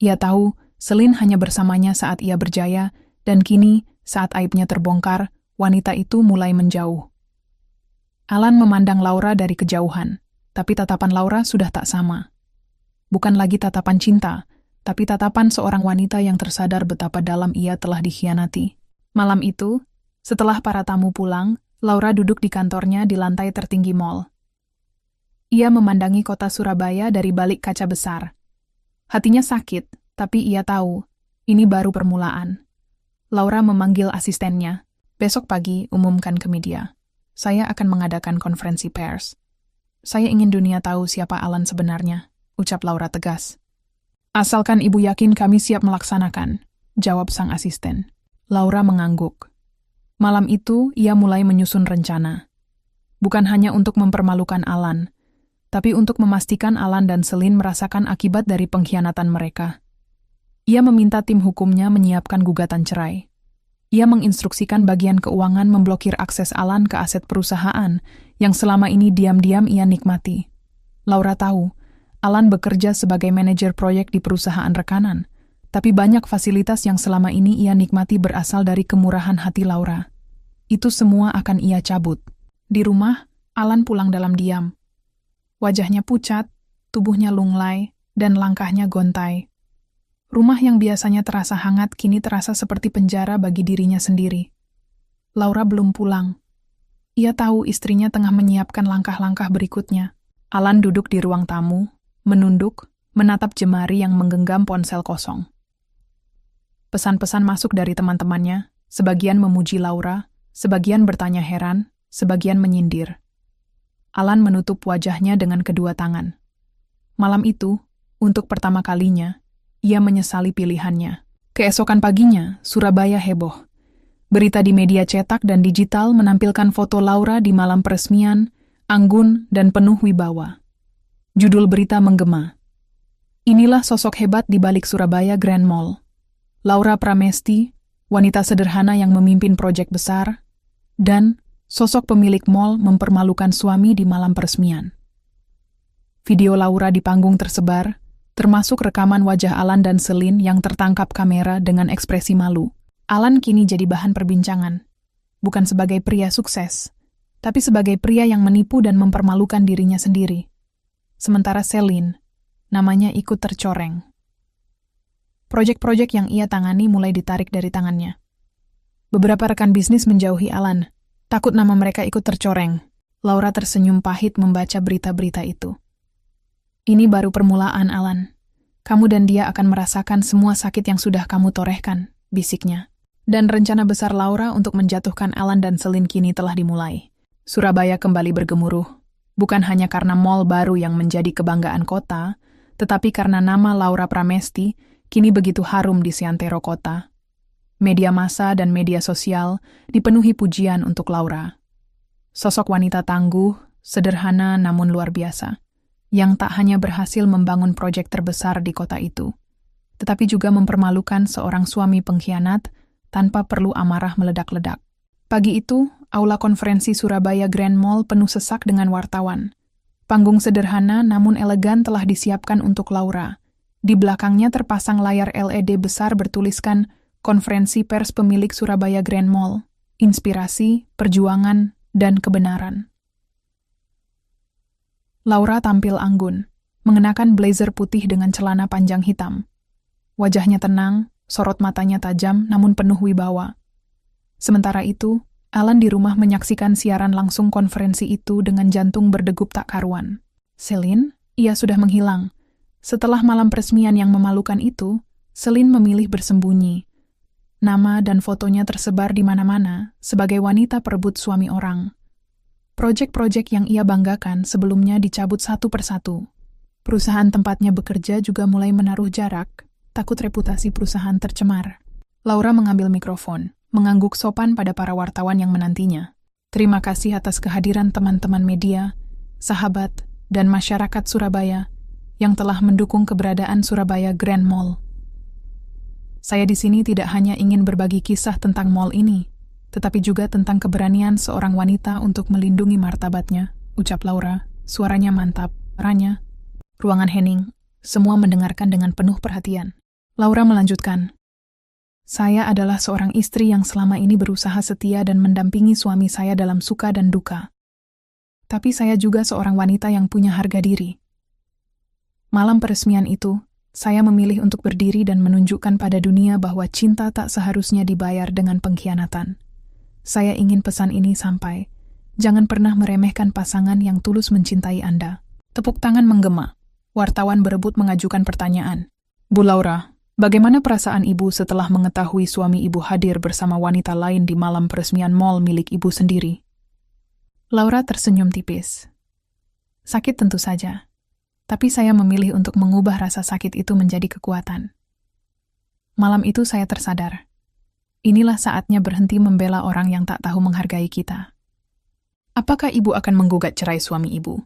Ia tahu Celine hanya bersamanya saat ia berjaya, dan kini, saat aibnya terbongkar, wanita itu mulai menjauh. Alan memandang Laura dari kejauhan, tapi tatapan Laura sudah tak sama. Bukan lagi tatapan cinta, tapi tatapan seorang wanita yang tersadar betapa dalam ia telah dikhianati. Malam itu, setelah para tamu pulang, Laura duduk di kantornya di lantai tertinggi mall. Ia memandangi kota Surabaya dari balik kaca besar. Hatinya sakit, tapi ia tahu, ini baru permulaan. Laura memanggil asistennya. "Besok pagi, umumkan ke media. Saya akan mengadakan konferensi pers. Saya ingin dunia tahu siapa Alan sebenarnya," ucap Laura tegas. "Asalkan ibu yakin kami siap melaksanakan," jawab sang asisten. Laura mengangguk. Malam itu, ia mulai menyusun rencana. Bukan hanya untuk mempermalukan Alan, tapi untuk memastikan Alan dan Celine merasakan akibat dari pengkhianatan mereka. Ia meminta tim hukumnya menyiapkan gugatan cerai. Ia menginstruksikan bagian keuangan memblokir akses Alan ke aset perusahaan yang selama ini diam-diam ia nikmati. Laura tahu, Alan bekerja sebagai manajer proyek di perusahaan rekanan, tapi banyak fasilitas yang selama ini ia nikmati berasal dari kemurahan hati Laura. Itu semua akan ia cabut. Di rumah, Alan pulang dalam diam. Wajahnya pucat, tubuhnya lunglai, dan langkahnya gontai. Rumah yang biasanya terasa hangat kini terasa seperti penjara bagi dirinya sendiri. Laura belum pulang. Ia tahu istrinya tengah menyiapkan langkah-langkah berikutnya. Alan duduk di ruang tamu, menunduk, menatap jemari yang menggenggam ponsel kosong. Pesan-pesan masuk dari teman-temannya, sebagian memuji Laura, sebagian bertanya heran, sebagian menyindir. Alan menutup wajahnya dengan kedua tangan. Malam itu, untuk pertama kalinya, ia menyesali pilihannya. Keesokan paginya, Surabaya heboh. Berita di media cetak dan digital menampilkan foto Laura di malam peresmian, anggun dan penuh wibawa. Judul berita menggema. "Inilah sosok hebat di balik Surabaya Grand Mall. Laura Pramesti, wanita sederhana yang memimpin proyek besar, dan sosok pemilik mall mempermalukan suami di malam peresmian." Video Laura di panggung tersebar, termasuk rekaman wajah Alan dan Celine yang tertangkap kamera dengan ekspresi malu. Alan kini jadi bahan perbincangan, bukan sebagai pria sukses, tapi sebagai pria yang menipu dan mempermalukan dirinya sendiri. Sementara Celine, namanya ikut tercoreng. Proyek-proyek yang ia tangani mulai ditarik dari tangannya. Beberapa rekan bisnis menjauhi Alan, takut nama mereka ikut tercoreng. Laura tersenyum pahit membaca berita-berita itu. "Ini baru permulaan, Alan. Kamu dan dia akan merasakan semua sakit yang sudah kamu torehkan," bisiknya. Dan rencana besar Laura untuk menjatuhkan Alan dan Celine kini telah dimulai. Surabaya kembali bergemuruh, bukan hanya karena mall baru yang menjadi kebanggaan kota, tetapi karena nama Laura Pramesti kini begitu harum di seantero kota. Media massa dan media sosial dipenuhi pujian untuk Laura. Sosok wanita tangguh, sederhana namun luar biasa, yang tak hanya berhasil membangun proyek terbesar di kota itu, tetapi juga mempermalukan seorang suami pengkhianat tanpa perlu amarah meledak-ledak. Pagi itu, aula konferensi Surabaya Grand Mall penuh sesak dengan wartawan. Panggung sederhana namun elegan telah disiapkan untuk Laura. Di belakangnya terpasang layar LED besar bertuliskan Konferensi Pers Pemilik Surabaya Grand Mall, Inspirasi, Perjuangan, dan Kebenaran. Laura tampil anggun, mengenakan blazer putih dengan celana panjang hitam. Wajahnya tenang, Sorot matanya tajam namun penuh wibawa. Sementara itu, Alan di rumah menyaksikan siaran langsung konferensi itu dengan jantung berdegup tak karuan. Celine, ia sudah menghilang. Setelah malam peresmian yang memalukan itu, Celine memilih bersembunyi. Nama dan fotonya tersebar di mana-mana sebagai wanita perebut suami orang. Proyek-proyek yang ia banggakan sebelumnya dicabut satu persatu. Perusahaan tempatnya bekerja juga mulai menaruh jarak, takut reputasi perusahaan tercemar. Laura mengambil mikrofon, mengangguk sopan pada para wartawan yang menantinya. Terima kasih atas kehadiran teman-teman media, sahabat, dan masyarakat Surabaya yang telah mendukung keberadaan Surabaya Grand Mall. Saya di sini tidak hanya ingin berbagi kisah tentang mall ini, tetapi juga tentang keberanian seorang wanita untuk melindungi martabatnya, ucap Laura, suaranya mantap, ranya. Ruangan hening, semua mendengarkan dengan penuh perhatian. Laura melanjutkan, saya adalah seorang istri yang selama ini berusaha setia dan mendampingi suami saya dalam suka dan duka. Tapi saya juga seorang wanita yang punya harga diri. Malam peresmian itu, saya memilih untuk berdiri dan menunjukkan pada dunia bahwa cinta tak seharusnya dibayar dengan pengkhianatan. Saya ingin pesan ini sampai, jangan pernah meremehkan pasangan yang tulus mencintai Anda. Tepuk tangan menggema. Wartawan berebut mengajukan pertanyaan. Bu Laura, bagaimana perasaan ibu setelah mengetahui suami ibu hadir bersama wanita lain di malam peresmian mall milik ibu sendiri? Laura tersenyum tipis. Sakit tentu saja, tapi saya memilih untuk mengubah rasa sakit itu menjadi kekuatan. Malam itu saya tersadar. Inilah saatnya berhenti membela orang yang tak tahu menghargai kita. Apakah ibu akan menggugat cerai suami ibu?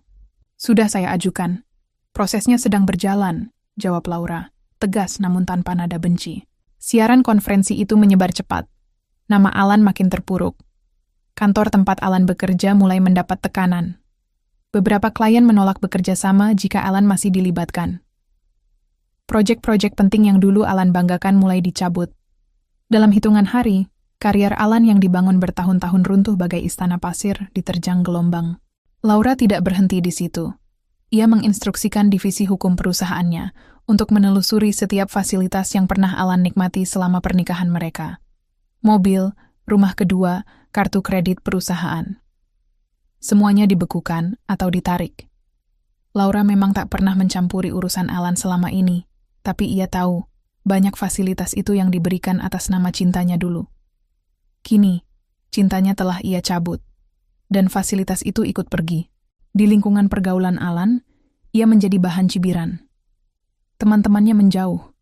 Sudah saya ajukan. Prosesnya sedang berjalan, jawab Laura, tegas namun tanpa nada benci. Siaran konferensi itu menyebar cepat. Nama Alan makin terpuruk. Kantor tempat Alan bekerja mulai mendapat tekanan. Beberapa klien menolak bekerja sama jika Alan masih dilibatkan. Proyek-proyek penting yang dulu Alan banggakan mulai dicabut. Dalam hitungan hari, karier Alan yang dibangun bertahun-tahun runtuh bagai istana pasir diterjang gelombang. Laura tidak berhenti di situ. Ia menginstruksikan divisi hukum perusahaannya untuk menelusuri setiap fasilitas yang pernah Alan nikmati selama pernikahan mereka. Mobil, rumah kedua, kartu kredit perusahaan. Semuanya dibekukan atau ditarik. Laura memang tak pernah mencampuri urusan Alan selama ini, tapi ia tahu banyak fasilitas itu yang diberikan atas nama cintanya dulu. Kini, cintanya telah ia cabut, dan fasilitas itu ikut pergi. Di lingkungan pergaulan Alan, ia menjadi bahan cibiran. Teman-temannya menjauh.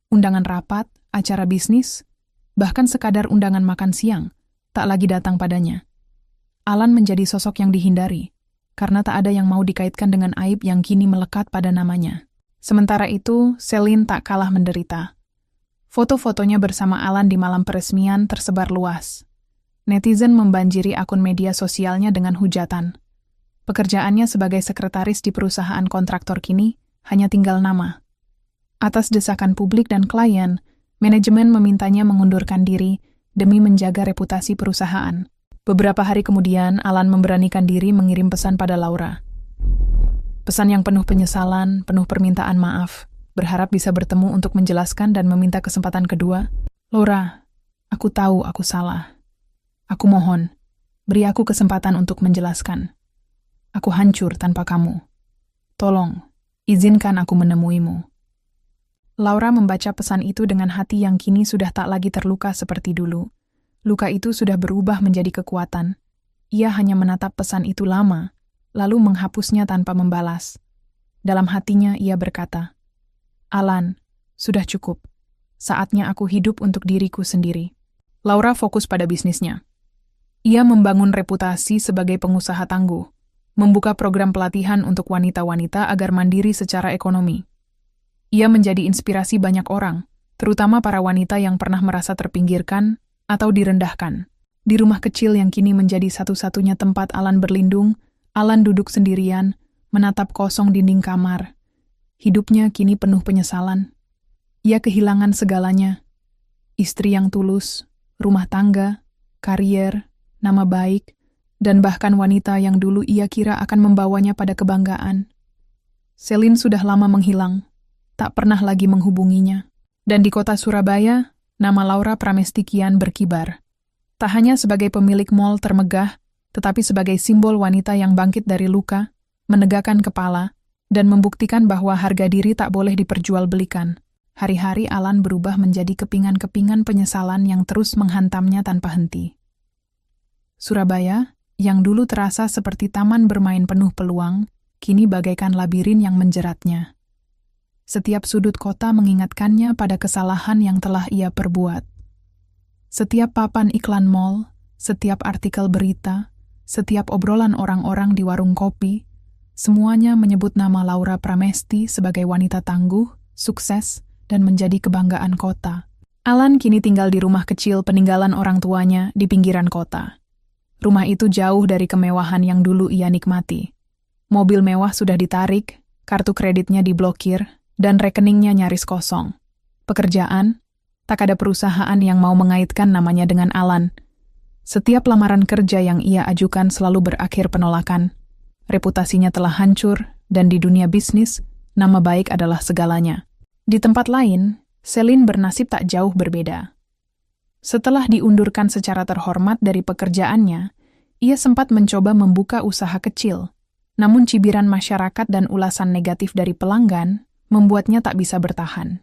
Undangan rapat, acara bisnis, bahkan sekadar undangan makan siang, tak lagi datang padanya. Alan menjadi sosok yang dihindari, karena tak ada yang mau dikaitkan dengan aib yang kini melekat pada namanya. Sementara itu, Celine tak kalah menderita. Foto-fotonya bersama Alan di malam peresmian tersebar luas. Netizen membanjiri akun media sosialnya dengan hujatan. Pekerjaannya sebagai sekretaris di perusahaan kontraktor kini hanya tinggal nama. Atas desakan publik dan klien, manajemen memintanya mengundurkan diri demi menjaga reputasi perusahaan. Beberapa hari kemudian, Alan memberanikan diri mengirim pesan pada Laura. Pesan yang penuh penyesalan, penuh permintaan maaf, berharap bisa bertemu untuk menjelaskan dan meminta kesempatan kedua. Laura, aku tahu aku salah. Aku mohon, beri aku kesempatan untuk menjelaskan. Aku hancur tanpa kamu. Tolong, izinkan aku menemuimu. Laura membaca pesan itu dengan hati yang kini sudah tak lagi terluka seperti dulu. Luka itu sudah berubah menjadi kekuatan. Ia hanya menatap pesan itu lama, lalu menghapusnya tanpa membalas. Dalam hatinya ia berkata, Alan, sudah cukup. Saatnya aku hidup untuk diriku sendiri. Laura fokus pada bisnisnya. Ia membangun reputasi sebagai pengusaha tangguh, membuka program pelatihan untuk wanita-wanita agar mandiri secara ekonomi. Ia menjadi inspirasi banyak orang, terutama para wanita yang pernah merasa terpinggirkan atau direndahkan. Di rumah kecil yang kini menjadi satu-satunya tempat Alan berlindung, Alan duduk sendirian, menatap kosong dinding kamar. Hidupnya kini penuh penyesalan. Ia kehilangan segalanya. Istri yang tulus, rumah tangga, karier, nama baik, dan bahkan wanita yang dulu ia kira akan membawanya pada kebanggaan. Celine sudah lama menghilang, tak pernah lagi menghubunginya. Dan di kota Surabaya, nama Laura Pramesti kian berkibar. Tak hanya sebagai pemilik mall termegah, tetapi sebagai simbol wanita yang bangkit dari luka, menegakkan kepala, dan membuktikan bahwa harga diri tak boleh diperjualbelikan. Hari-hari Alan berubah menjadi kepingan-kepingan penyesalan yang terus menghantamnya tanpa henti. Surabaya, yang dulu terasa seperti taman bermain penuh peluang, kini bagaikan labirin yang menjeratnya. Setiap sudut kota mengingatkannya pada kesalahan yang telah ia perbuat. Setiap papan iklan mall, setiap artikel berita, setiap obrolan orang-orang di warung kopi, semuanya menyebut nama Laura Pramesti sebagai wanita tangguh, sukses, dan menjadi kebanggaan kota. Alan kini tinggal di rumah kecil peninggalan orang tuanya di pinggiran kota. Rumah itu jauh dari kemewahan yang dulu ia nikmati. Mobil mewah sudah ditarik, kartu kreditnya diblokir, dan rekeningnya nyaris kosong. Pekerjaan, tak ada perusahaan yang mau mengaitkan namanya dengan Alan. Setiap lamaran kerja yang ia ajukan selalu berakhir penolakan. Reputasinya telah hancur, dan di dunia bisnis, nama baik adalah segalanya. Di tempat lain, Celine bernasib tak jauh berbeda. Setelah diundurkan secara terhormat dari pekerjaannya, ia sempat mencoba membuka usaha kecil. Namun cibiran masyarakat dan ulasan negatif dari pelanggan membuatnya tak bisa bertahan.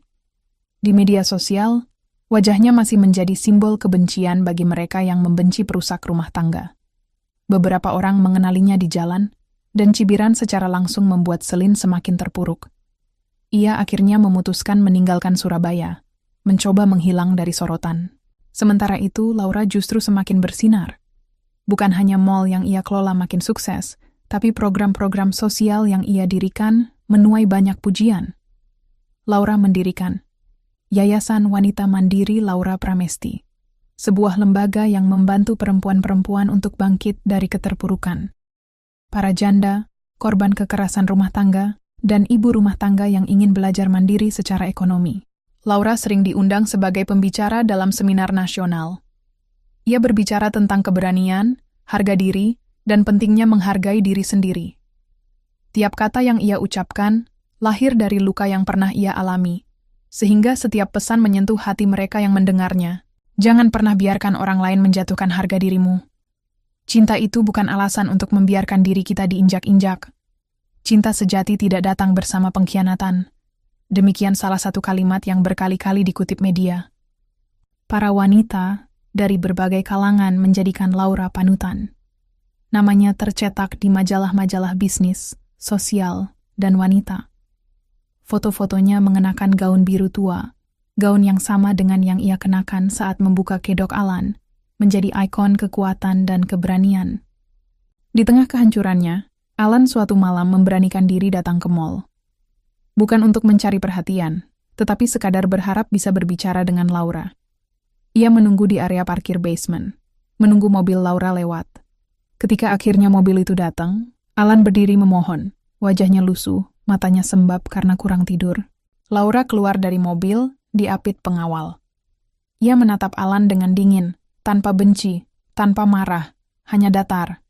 Di media sosial, wajahnya masih menjadi simbol kebencian bagi mereka yang membenci perusak rumah tangga. Beberapa orang mengenalinya di jalan, dan cibiran secara langsung membuat Celine semakin terpuruk. Ia akhirnya memutuskan meninggalkan Surabaya, mencoba menghilang dari sorotan. Sementara itu, Laura justru semakin bersinar. Bukan hanya mall yang ia kelola makin sukses, tapi program-program sosial yang ia dirikan menuai banyak pujian. Laura mendirikan Yayasan Wanita Mandiri Laura Pramesti, sebuah lembaga yang membantu perempuan-perempuan untuk bangkit dari keterpurukan. Para janda, korban kekerasan rumah tangga, dan ibu rumah tangga yang ingin belajar mandiri secara ekonomi. Laura sering diundang sebagai pembicara dalam seminar nasional. Ia berbicara tentang keberanian, harga diri, dan pentingnya menghargai diri sendiri. Tiap kata yang ia ucapkan lahir dari luka yang pernah ia alami, sehingga setiap pesan menyentuh hati mereka yang mendengarnya. Jangan pernah biarkan orang lain menjatuhkan harga dirimu. Cinta itu bukan alasan untuk membiarkan diri kita diinjak-injak. Cinta sejati tidak datang bersama pengkhianatan. Demikian salah satu kalimat yang berkali-kali dikutip media. Para wanita dari berbagai kalangan menjadikan Laura panutan. Namanya tercetak di majalah-majalah bisnis, sosial, dan wanita. Foto-fotonya mengenakan gaun biru tua, gaun yang sama dengan yang ia kenakan saat membuka kedok Alan, menjadi ikon kekuatan dan keberanian. Di tengah kehancurannya, Alan suatu malam memberanikan diri datang ke mall. Bukan untuk mencari perhatian, tetapi sekadar berharap bisa berbicara dengan Laura. Ia menunggu di area parkir basement, menunggu mobil Laura lewat. Ketika akhirnya mobil itu datang, Alan berdiri memohon, wajahnya lusuh, matanya sembab karena kurang tidur. Laura keluar dari mobil, diapit pengawal. Ia menatap Alan dengan dingin, tanpa benci, tanpa marah, hanya datar.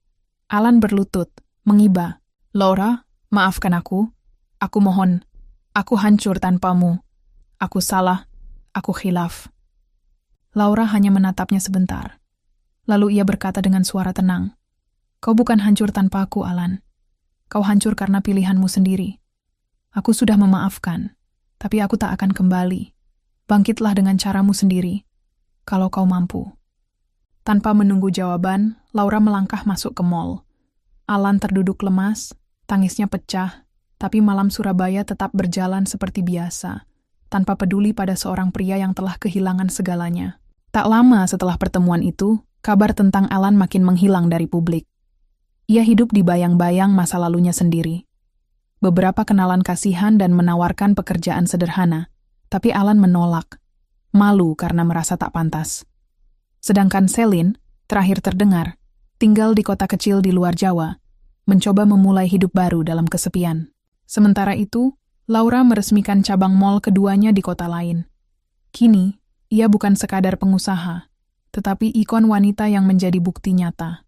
Alan berlutut, mengiba. Laura, maafkan aku mohon, aku hancur tanpamu. Aku salah, aku khilaf. Laura hanya menatapnya sebentar. Lalu ia berkata dengan suara tenang, "Kau bukan hancur tanpa aku, Alan. Kau hancur karena pilihanmu sendiri. Aku sudah memaafkan, tapi aku tak akan kembali. Bangkitlah dengan caramu sendiri, kalau kau mampu." Tanpa menunggu jawaban, Laura melangkah masuk ke mall. Alan terduduk lemas, tangisnya pecah, tapi malam Surabaya tetap berjalan seperti biasa, tanpa peduli pada seorang pria yang telah kehilangan segalanya. Tak lama setelah pertemuan itu, kabar tentang Alan makin menghilang dari publik. Ia hidup di bayang-bayang masa lalunya sendiri. Beberapa kenalan kasihan dan menawarkan pekerjaan sederhana, tapi Alan menolak, malu karena merasa tak pantas. Sedangkan Celine, terakhir terdengar, tinggal di kota kecil di luar Jawa, mencoba memulai hidup baru dalam kesepian. Sementara itu, Laura meresmikan cabang mall keduanya di kota lain. Kini, ia bukan sekadar pengusaha, tetapi ikon wanita yang menjadi bukti nyata.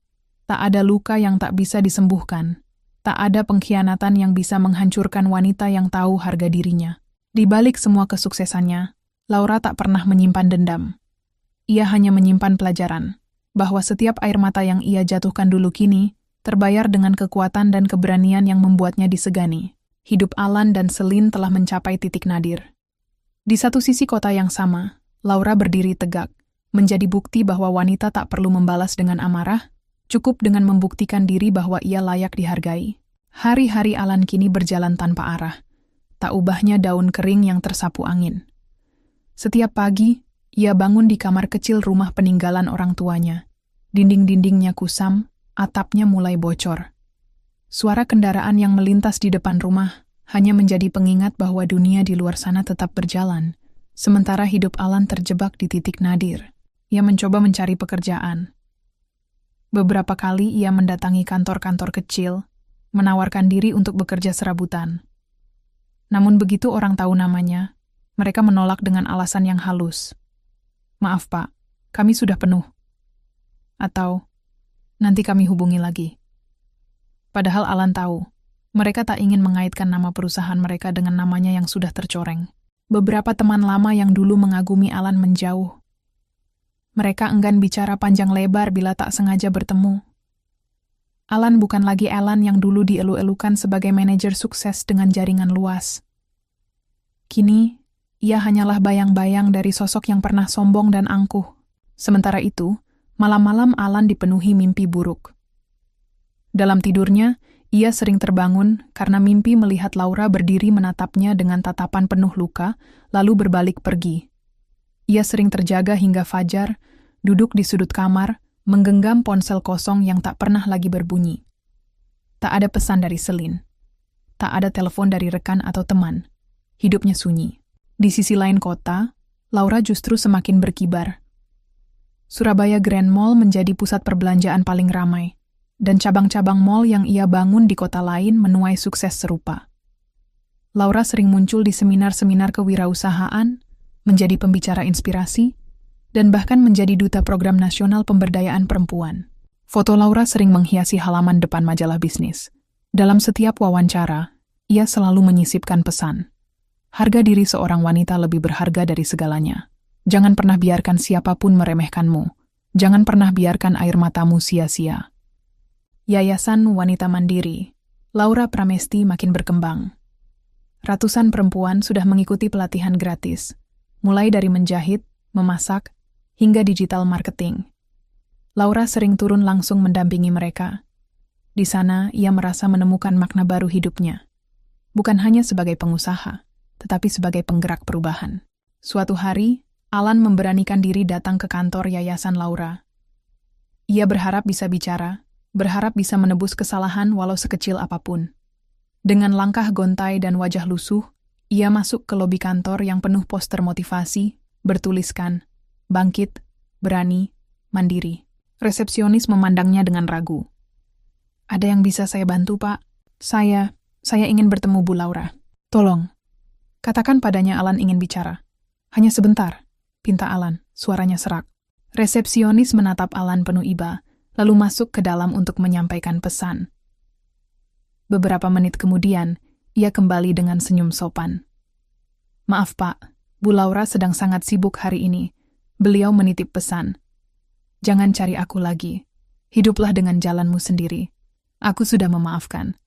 Tak ada luka yang tak bisa disembuhkan. Tak ada pengkhianatan yang bisa menghancurkan wanita yang tahu harga dirinya. Di balik semua kesuksesannya, Laura tak pernah menyimpan dendam. Ia hanya menyimpan pelajaran, bahwa setiap air mata yang ia jatuhkan dulu kini terbayar dengan kekuatan dan keberanian yang membuatnya disegani. Hidup Alan dan Celine telah mencapai titik nadir. Di satu sisi kota yang sama, Laura berdiri tegak, menjadi bukti bahwa wanita tak perlu membalas dengan amarah, cukup dengan membuktikan diri bahwa ia layak dihargai. Hari-hari Alan kini berjalan tanpa arah, tak ubahnya daun kering yang tersapu angin. Setiap pagi, ia bangun di kamar kecil rumah peninggalan orang tuanya. Dinding-dindingnya kusam, atapnya mulai bocor. Suara kendaraan yang melintas di depan rumah hanya menjadi pengingat bahwa dunia di luar sana tetap berjalan, sementara hidup Alan terjebak di titik nadir. Ia mencoba mencari pekerjaan. Beberapa kali ia mendatangi kantor-kantor kecil, menawarkan diri untuk bekerja serabutan. Namun begitu orang tahu namanya, mereka menolak dengan alasan yang halus. "Maaf Pak, kami sudah penuh." Atau, "Nanti kami hubungi lagi." Padahal Alan tahu, mereka tak ingin mengaitkan nama perusahaan mereka dengan namanya yang sudah tercoreng. Beberapa teman lama yang dulu mengagumi Alan menjauh. Mereka enggan bicara panjang lebar bila tak sengaja bertemu. Alan bukan lagi Alan yang dulu dielu-elukan sebagai manajer sukses dengan jaringan luas. Kini, ia hanyalah bayang-bayang dari sosok yang pernah sombong dan angkuh. Sementara itu, malam-malam Alan dipenuhi mimpi buruk. Dalam tidurnya, ia sering terbangun karena mimpi melihat Laura berdiri menatapnya dengan tatapan penuh luka, lalu berbalik pergi. Ia sering terjaga hingga fajar, duduk di sudut kamar, menggenggam ponsel kosong yang tak pernah lagi berbunyi. Tak ada pesan dari Celine. Tak ada telepon dari rekan atau teman. Hidupnya sunyi. Di sisi lain kota, Laura justru semakin berkibar. Surabaya Grand Mall menjadi pusat perbelanjaan paling ramai, dan cabang-cabang mall yang ia bangun di kota lain menuai sukses serupa. Laura sering muncul di seminar-seminar kewirausahaan, menjadi pembicara inspirasi, dan bahkan menjadi duta program nasional pemberdayaan perempuan. Foto Laura sering menghiasi halaman depan majalah bisnis. Dalam setiap wawancara, ia selalu menyisipkan pesan. Harga diri seorang wanita lebih berharga dari segalanya. Jangan pernah biarkan siapapun meremehkanmu. Jangan pernah biarkan air matamu sia-sia. Yayasan Wanita Mandiri, Laura Pramesti makin berkembang. Ratusan perempuan sudah mengikuti pelatihan gratis, mulai dari menjahit, memasak, hingga digital marketing. Laura sering turun langsung mendampingi mereka. Di sana, ia merasa menemukan makna baru hidupnya. Bukan hanya sebagai pengusaha, tetapi sebagai penggerak perubahan. Suatu hari, Alan memberanikan diri datang ke kantor Yayasan Laura. Ia berharap bisa bicara, berharap bisa menebus kesalahan walau sekecil apapun. Dengan langkah gontai dan wajah lusuh, ia masuk ke lobi kantor yang penuh poster motivasi, bertuliskan, "Bangkit, berani, mandiri." Resepsionis memandangnya dengan ragu. "Ada yang bisa saya bantu, Pak? Saya ingin bertemu Bu Laura. Tolong." Katakan padanya Alan ingin bicara. "Hanya sebentar," pinta Alan, suaranya serak. Resepsionis menatap Alan penuh iba, lalu masuk ke dalam untuk menyampaikan pesan. Beberapa menit kemudian, ia kembali dengan senyum sopan. "Maaf Pak, Bu Laura sedang sangat sibuk hari ini. Beliau menitip pesan. Jangan cari aku lagi. Hiduplah dengan jalanmu sendiri. Aku sudah memaafkan,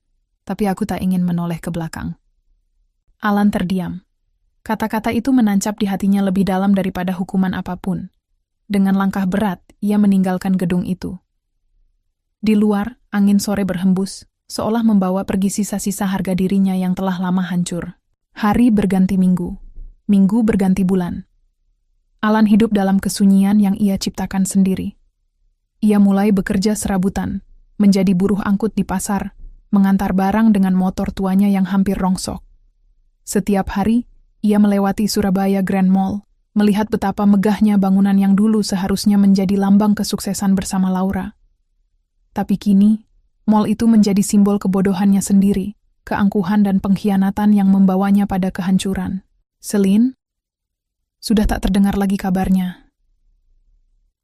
tapi aku tak ingin menoleh ke belakang." Alan terdiam. Kata-kata itu menancap di hatinya lebih dalam daripada hukuman apapun. Dengan langkah berat, ia meninggalkan gedung itu. Di luar, angin sore berhembus, seolah membawa pergi sisa-sisa harga dirinya yang telah lama hancur. Hari berganti minggu, minggu berganti bulan. Alan hidup dalam kesunyian yang ia ciptakan sendiri. Ia mulai bekerja serabutan, menjadi buruh angkut di pasar, mengantar barang dengan motor tuanya yang hampir rongsok. Setiap hari, ia melewati Surabaya Grand Mall, melihat betapa megahnya bangunan yang dulu seharusnya menjadi lambang kesuksesan bersama Laura. Tapi kini, mall itu menjadi simbol kebodohannya sendiri, keangkuhan dan pengkhianatan yang membawanya pada kehancuran. Celine? Sudah tak terdengar lagi kabarnya.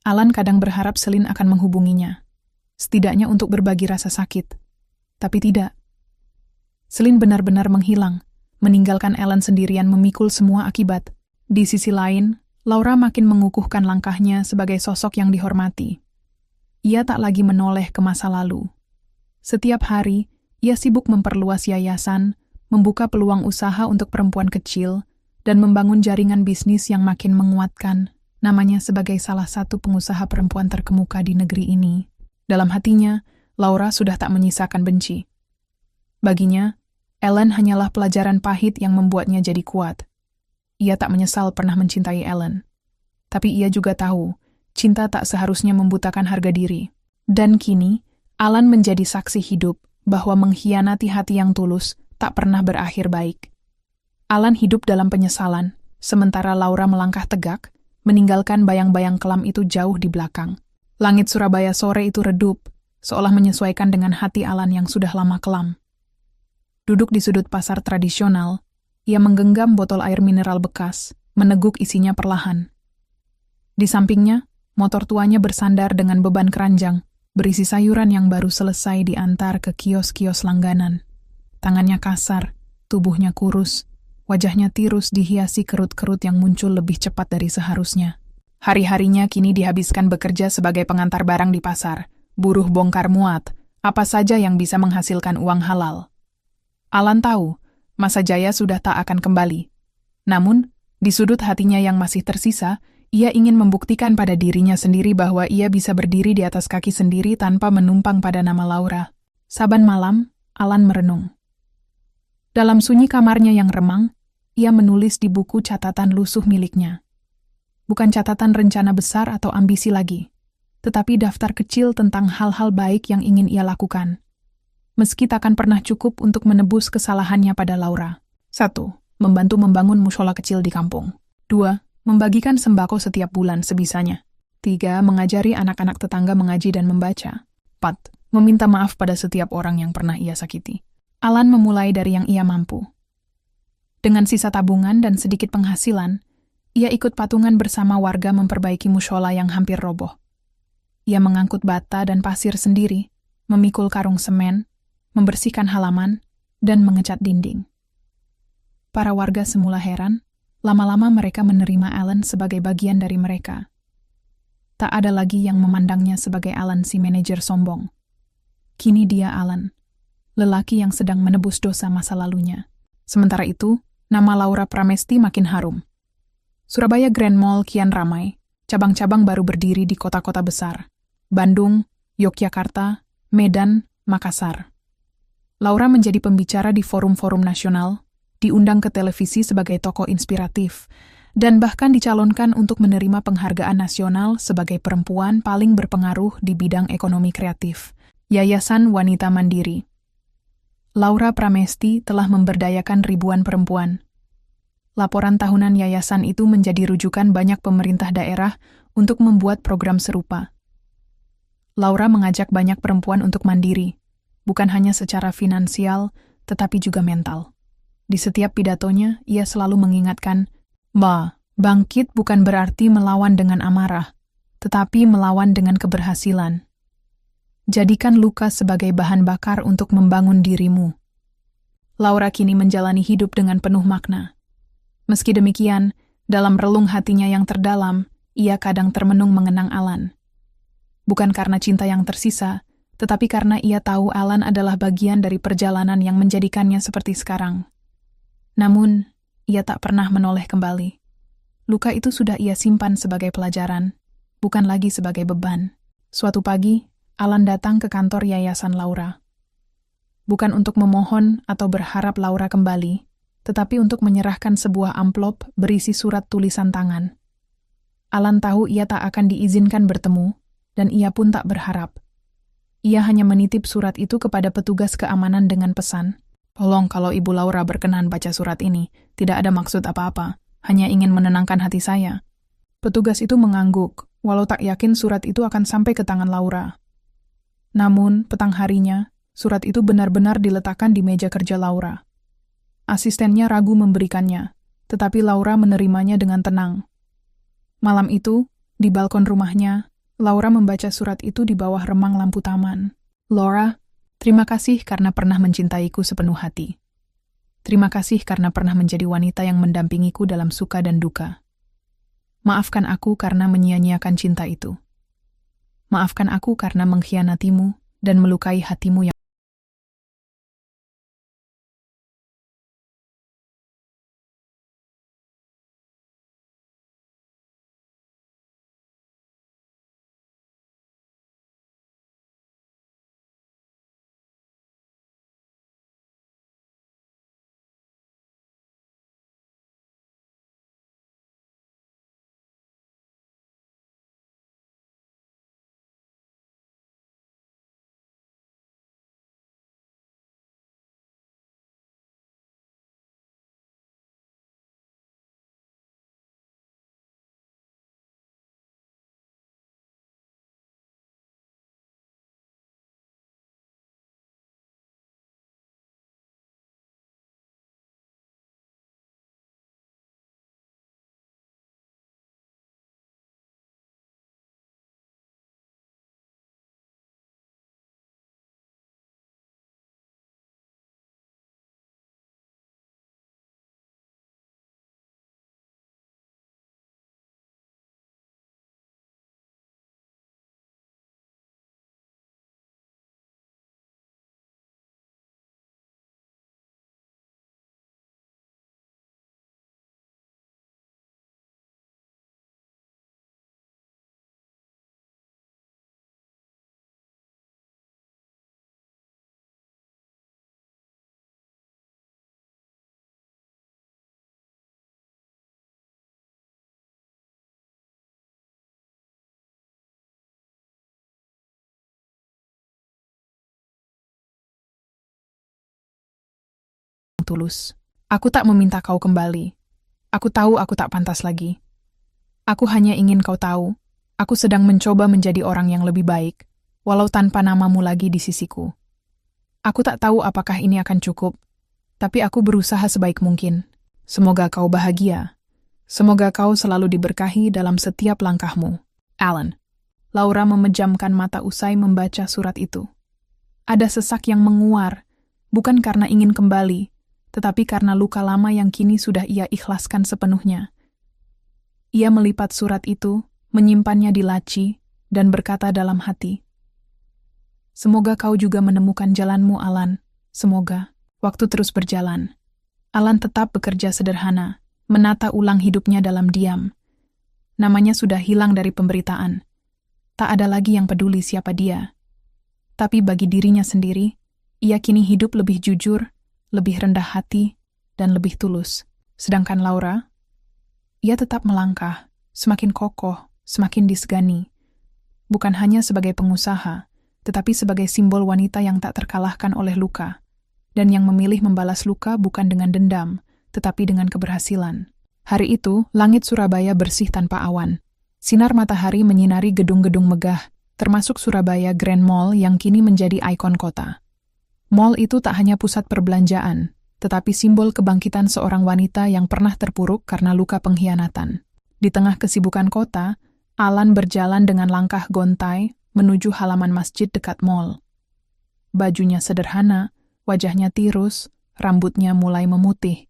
Alan kadang berharap Celine akan menghubunginya, setidaknya untuk berbagi rasa sakit. Tapi tidak. Celine benar-benar menghilang, meninggalkan Alan sendirian memikul semua akibat. Di sisi lain, Laura makin mengukuhkan langkahnya sebagai sosok yang dihormati. Ia tak lagi menoleh ke masa lalu. Setiap hari, ia sibuk memperluas yayasan, membuka peluang usaha untuk perempuan kecil, dan membangun jaringan bisnis yang makin menguatkan namanya sebagai salah satu pengusaha perempuan terkemuka di negeri ini. Dalam hatinya, Laura sudah tak menyisakan benci. Baginya, Ellen hanyalah pelajaran pahit yang membuatnya jadi kuat. Ia tak menyesal pernah mencintai Ellen. Tapi ia juga tahu, cinta tak seharusnya membutakan harga diri. Dan kini, Alan menjadi saksi hidup bahwa mengkhianati hati yang tulus tak pernah berakhir baik. Alan hidup dalam penyesalan, sementara Laura melangkah tegak, meninggalkan bayang-bayang kelam itu jauh di belakang. Langit Surabaya sore itu redup, seolah menyesuaikan dengan hati Alan yang sudah lama kelam. Duduk di sudut pasar tradisional, ia menggenggam botol air mineral bekas, meneguk isinya perlahan. Di sampingnya, motor tuanya bersandar dengan beban keranjang, berisi sayuran yang baru selesai diantar ke kios-kios langganan. Tangannya kasar, tubuhnya kurus, wajahnya tirus dihiasi kerut-kerut yang muncul lebih cepat dari seharusnya. Hari-harinya kini dihabiskan bekerja sebagai pengantar barang di pasar, buruh bongkar muat, apa saja yang bisa menghasilkan uang halal. Alan tahu, masa jaya sudah tak akan kembali. Namun, di sudut hatinya yang masih tersisa, ia ingin membuktikan pada dirinya sendiri bahwa ia bisa berdiri di atas kaki sendiri tanpa menumpang pada nama Laura. Saban malam, Alan merenung. Dalam sunyi kamarnya yang remang, ia menulis di buku catatan lusuh miliknya. Bukan catatan rencana besar atau ambisi lagi, tetapi daftar kecil tentang hal-hal baik yang ingin ia lakukan. Meski takkan pernah cukup untuk menebus kesalahannya pada Laura. 1. Membantu membangun mushola kecil di kampung. 2. Membagikan sembako setiap bulan sebisanya. 3. Mengajari anak-anak tetangga mengaji dan membaca. 4. Meminta maaf pada setiap orang yang pernah ia sakiti. Alan memulai dari yang ia mampu. Dengan sisa tabungan dan sedikit penghasilan, ia ikut patungan bersama warga memperbaiki mushola yang hampir roboh. Ia mengangkut bata dan pasir sendiri, memikul karung semen, membersihkan halaman, dan mengecat dinding. Para warga semula heran, lama-lama mereka menerima Alan sebagai bagian dari mereka. Tak ada lagi yang memandangnya sebagai Alan si manajer sombong. Kini dia Alan, lelaki yang sedang menebus dosa masa lalunya. Sementara itu, nama Laura Pramesti makin harum. Surabaya Grand Mall kian ramai, cabang-cabang baru berdiri di kota-kota besar. Bandung, Yogyakarta, Medan, Makassar. Laura menjadi pembicara di forum-forum nasional, diundang ke televisi sebagai tokoh inspiratif, dan bahkan dicalonkan untuk menerima penghargaan nasional sebagai perempuan paling berpengaruh di bidang ekonomi kreatif, Yayasan Wanita Mandiri. Laura Pramesti telah memberdayakan ribuan perempuan. Laporan tahunan yayasan itu menjadi rujukan banyak pemerintah daerah untuk membuat program serupa. Laura mengajak banyak perempuan untuk mandiri, bukan hanya secara finansial, tetapi juga mental. Di setiap pidatonya, ia selalu mengingatkan, bangkit bukan berarti melawan dengan amarah, tetapi melawan dengan keberhasilan. Jadikan luka sebagai bahan bakar untuk membangun dirimu. Laura kini menjalani hidup dengan penuh makna. Meski demikian, dalam relung hatinya yang terdalam, ia kadang termenung mengenang Alan. Bukan karena cinta yang tersisa, tetapi karena ia tahu Alan adalah bagian dari perjalanan yang menjadikannya seperti sekarang. Namun, ia tak pernah menoleh kembali. Luka itu sudah ia simpan sebagai pelajaran, bukan lagi sebagai beban. Suatu pagi, Alan datang ke kantor Yayasan Laura. Bukan untuk memohon atau berharap Laura kembali, tetapi untuk menyerahkan sebuah amplop berisi surat tulisan tangan. Alan tahu ia tak akan diizinkan bertemu, dan ia pun tak berharap. Ia hanya menitip surat itu kepada petugas keamanan dengan pesan, "Tolong kalau Ibu Laura berkenan baca surat ini, tidak ada maksud apa-apa, hanya ingin menenangkan hati saya." Petugas itu mengangguk, walau tak yakin surat itu akan sampai ke tangan Laura. Namun, petang harinya, surat itu benar-benar diletakkan di meja kerja Laura. Asistennya ragu memberikannya, tetapi Laura menerimanya dengan tenang. Malam itu, di balkon rumahnya, Laura membaca surat itu di bawah remang lampu taman. "Laura, terima kasih karena pernah mencintaiku sepenuh hati. Terima kasih karena pernah menjadi wanita yang mendampingiku dalam suka dan duka. Maafkan aku karena menyia-nyiakan cinta itu. Maafkan aku karena mengkhianatimu dan melukai hatimu yang tulus. Aku tak meminta kau kembali. Aku tahu aku tak pantas lagi. Aku hanya ingin kau tahu, aku sedang mencoba menjadi orang yang lebih baik, walau tanpa namamu lagi di sisiku. Aku tak tahu apakah ini akan cukup, tapi aku berusaha sebaik mungkin. Semoga kau bahagia. Semoga kau selalu diberkahi dalam setiap langkahmu. Alan. Laura memejamkan mata usai membaca surat itu. Ada sesak yang menguar, bukan karena ingin kembali, tetapi karena luka lama yang kini sudah ia ikhlaskan sepenuhnya. Ia melipat surat itu, menyimpannya di laci, dan berkata dalam hati, "Semoga kau juga menemukan jalanmu, Alan. Semoga." Waktu terus berjalan. Alan tetap bekerja sederhana, menata ulang hidupnya dalam diam. Namanya sudah hilang dari pemberitaan. Tak ada lagi yang peduli siapa dia. Tapi bagi dirinya sendiri, ia kini hidup lebih jujur, lebih rendah hati, dan lebih tulus. Sedangkan Laura, ia tetap melangkah, semakin kokoh, semakin disegani. Bukan hanya sebagai pengusaha, tetapi sebagai simbol wanita yang tak terkalahkan oleh luka, dan yang memilih membalas luka bukan dengan dendam, tetapi dengan keberhasilan. Hari itu, langit Surabaya bersih tanpa awan. Sinar matahari menyinari gedung-gedung megah, termasuk Surabaya Grand Mall yang kini menjadi ikon kota. Mall itu tak hanya pusat perbelanjaan, tetapi simbol kebangkitan seorang wanita yang pernah terpuruk karena luka pengkhianatan. Di tengah kesibukan kota, Alan berjalan dengan langkah gontai menuju halaman masjid dekat mall. Bajunya sederhana, wajahnya tirus, rambutnya mulai memutih.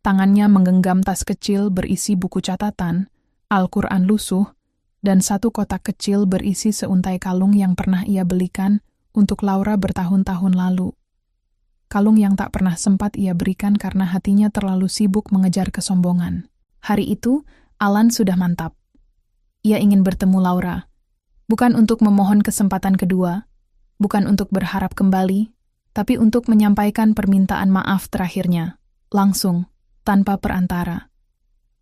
Tangannya menggenggam tas kecil berisi buku catatan, Al-Quran lusuh, dan satu kotak kecil berisi seuntai kalung yang pernah ia belikan untuk Laura bertahun-tahun lalu. Kalung yang tak pernah sempat ia berikan karena hatinya terlalu sibuk mengejar kesombongan. Hari itu, Alan sudah mantap. Ia ingin bertemu Laura. Bukan untuk memohon kesempatan kedua, bukan untuk berharap kembali, tapi untuk menyampaikan permintaan maaf terakhirnya, langsung, tanpa perantara.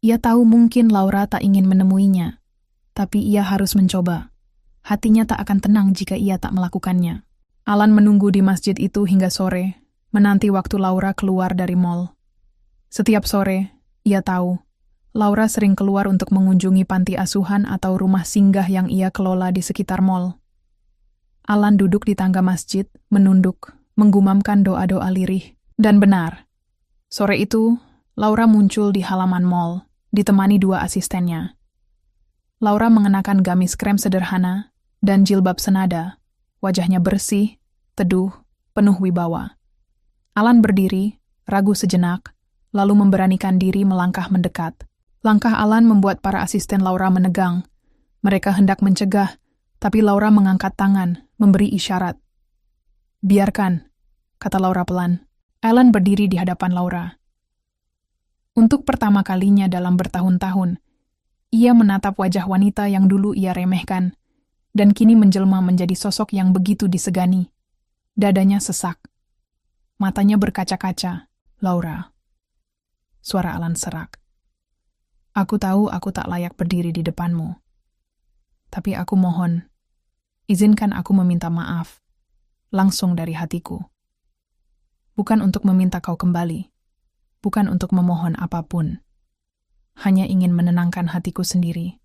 Ia tahu mungkin Laura tak ingin menemuinya, tapi ia harus mencoba. Hatinya tak akan tenang jika ia tak melakukannya. Alan menunggu di masjid itu hingga sore, menanti waktu Laura keluar dari mall. Setiap sore, ia tahu, Laura sering keluar untuk mengunjungi panti asuhan atau rumah singgah yang ia kelola di sekitar mall. Alan duduk di tangga masjid, menunduk, menggumamkan doa-doa lirih. Dan benar, sore itu, Laura muncul di halaman mall, ditemani dua asistennya. Laura mengenakan gamis krem sederhana dan jilbab senada, wajahnya bersih, teduh, penuh wibawa. Alan berdiri, ragu sejenak, lalu memberanikan diri melangkah mendekat. Langkah Alan membuat para asisten Laura menegang. Mereka hendak mencegah, tapi Laura mengangkat tangan, memberi isyarat. "Biarkan," kata Laura pelan. Alan berdiri di hadapan Laura. Untuk pertama kalinya dalam bertahun-tahun, ia menatap wajah wanita yang dulu ia remehkan, dan kini menjelma menjadi sosok yang begitu disegani. Dadanya sesak. Matanya berkaca-kaca. "Laura." Suara Alan serak. "Aku tahu aku tak layak berdiri di depanmu. Tapi aku mohon, izinkan aku meminta maaf, langsung dari hatiku. Bukan untuk meminta kau kembali, bukan untuk memohon apapun. Hanya ingin menenangkan hatiku sendiri."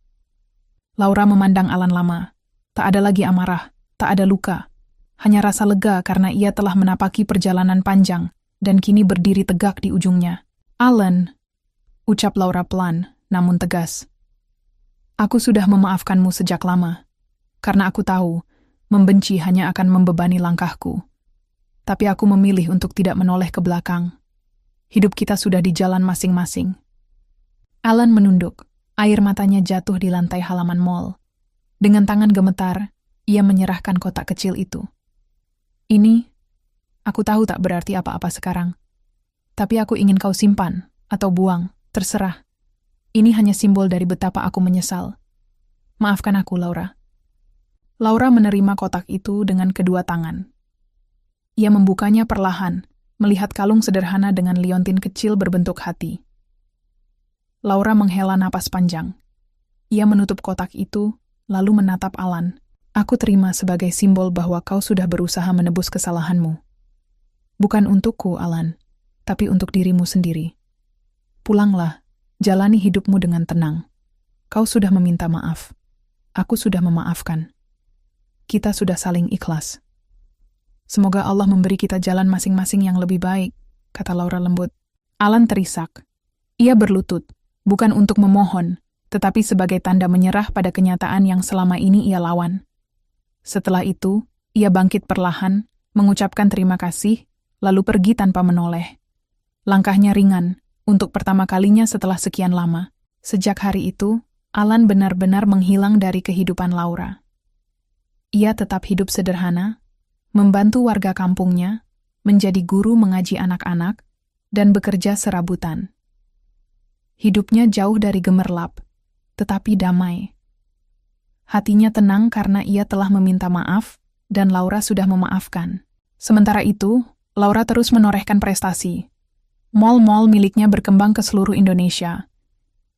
Laura memandang Alan lama. Tak ada lagi amarah, tak ada luka. Hanya rasa lega karena ia telah menapaki perjalanan panjang dan kini berdiri tegak di ujungnya. "Alan," ucap Laura pelan, namun tegas. "Aku sudah memaafkanmu sejak lama, karena aku tahu membenci hanya akan membebani langkahku. Tapi aku memilih untuk tidak menoleh ke belakang. Hidup kita sudah di jalan masing-masing." Alan menunduk, air matanya jatuh di lantai halaman mall. Dengan tangan gemetar, ia menyerahkan kotak kecil itu. "Ini, aku tahu tak berarti apa-apa sekarang. Tapi aku ingin kau simpan, atau buang, terserah. Ini hanya simbol dari betapa aku menyesal. Maafkan aku, Laura." Laura menerima kotak itu dengan kedua tangan. Ia membukanya perlahan, melihat kalung sederhana dengan liontin kecil berbentuk hati. Laura menghela napas panjang. Ia menutup kotak itu, lalu menatap Alan. "Aku terima sebagai simbol bahwa kau sudah berusaha menebus kesalahanmu. Bukan untukku, Alan, tapi untuk dirimu sendiri. Pulanglah, jalani hidupmu dengan tenang. Kau sudah meminta maaf. Aku sudah memaafkan. Kita sudah saling ikhlas. Semoga Allah memberi kita jalan masing-masing yang lebih baik," kata Laura lembut. Alan terisak. Ia berlutut, bukan untuk memohon, tetapi sebagai tanda menyerah pada kenyataan yang selama ini ia lawan. Setelah itu, ia bangkit perlahan, mengucapkan terima kasih, lalu pergi tanpa menoleh. Langkahnya ringan, untuk pertama kalinya setelah sekian lama. Sejak hari itu, Alan benar-benar menghilang dari kehidupan Laura. Ia tetap hidup sederhana, membantu warga kampungnya, menjadi guru mengaji anak-anak, dan bekerja serabutan. Hidupnya jauh dari gemerlap, tetapi damai. Hatinya tenang karena ia telah meminta maaf, dan Laura sudah memaafkan. Sementara itu, Laura terus menorehkan prestasi. Mal-mal miliknya berkembang ke seluruh Indonesia.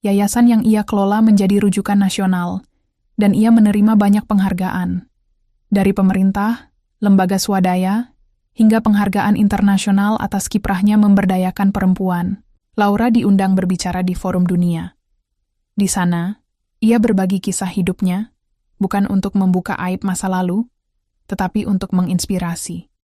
Yayasan yang ia kelola menjadi rujukan nasional, dan ia menerima banyak penghargaan. Dari pemerintah, lembaga swadaya, hingga penghargaan internasional atas kiprahnya memberdayakan perempuan. Laura diundang berbicara di forum dunia. Di sana, ia berbagi kisah hidupnya, bukan untuk membuka aib masa lalu, tetapi untuk menginspirasi.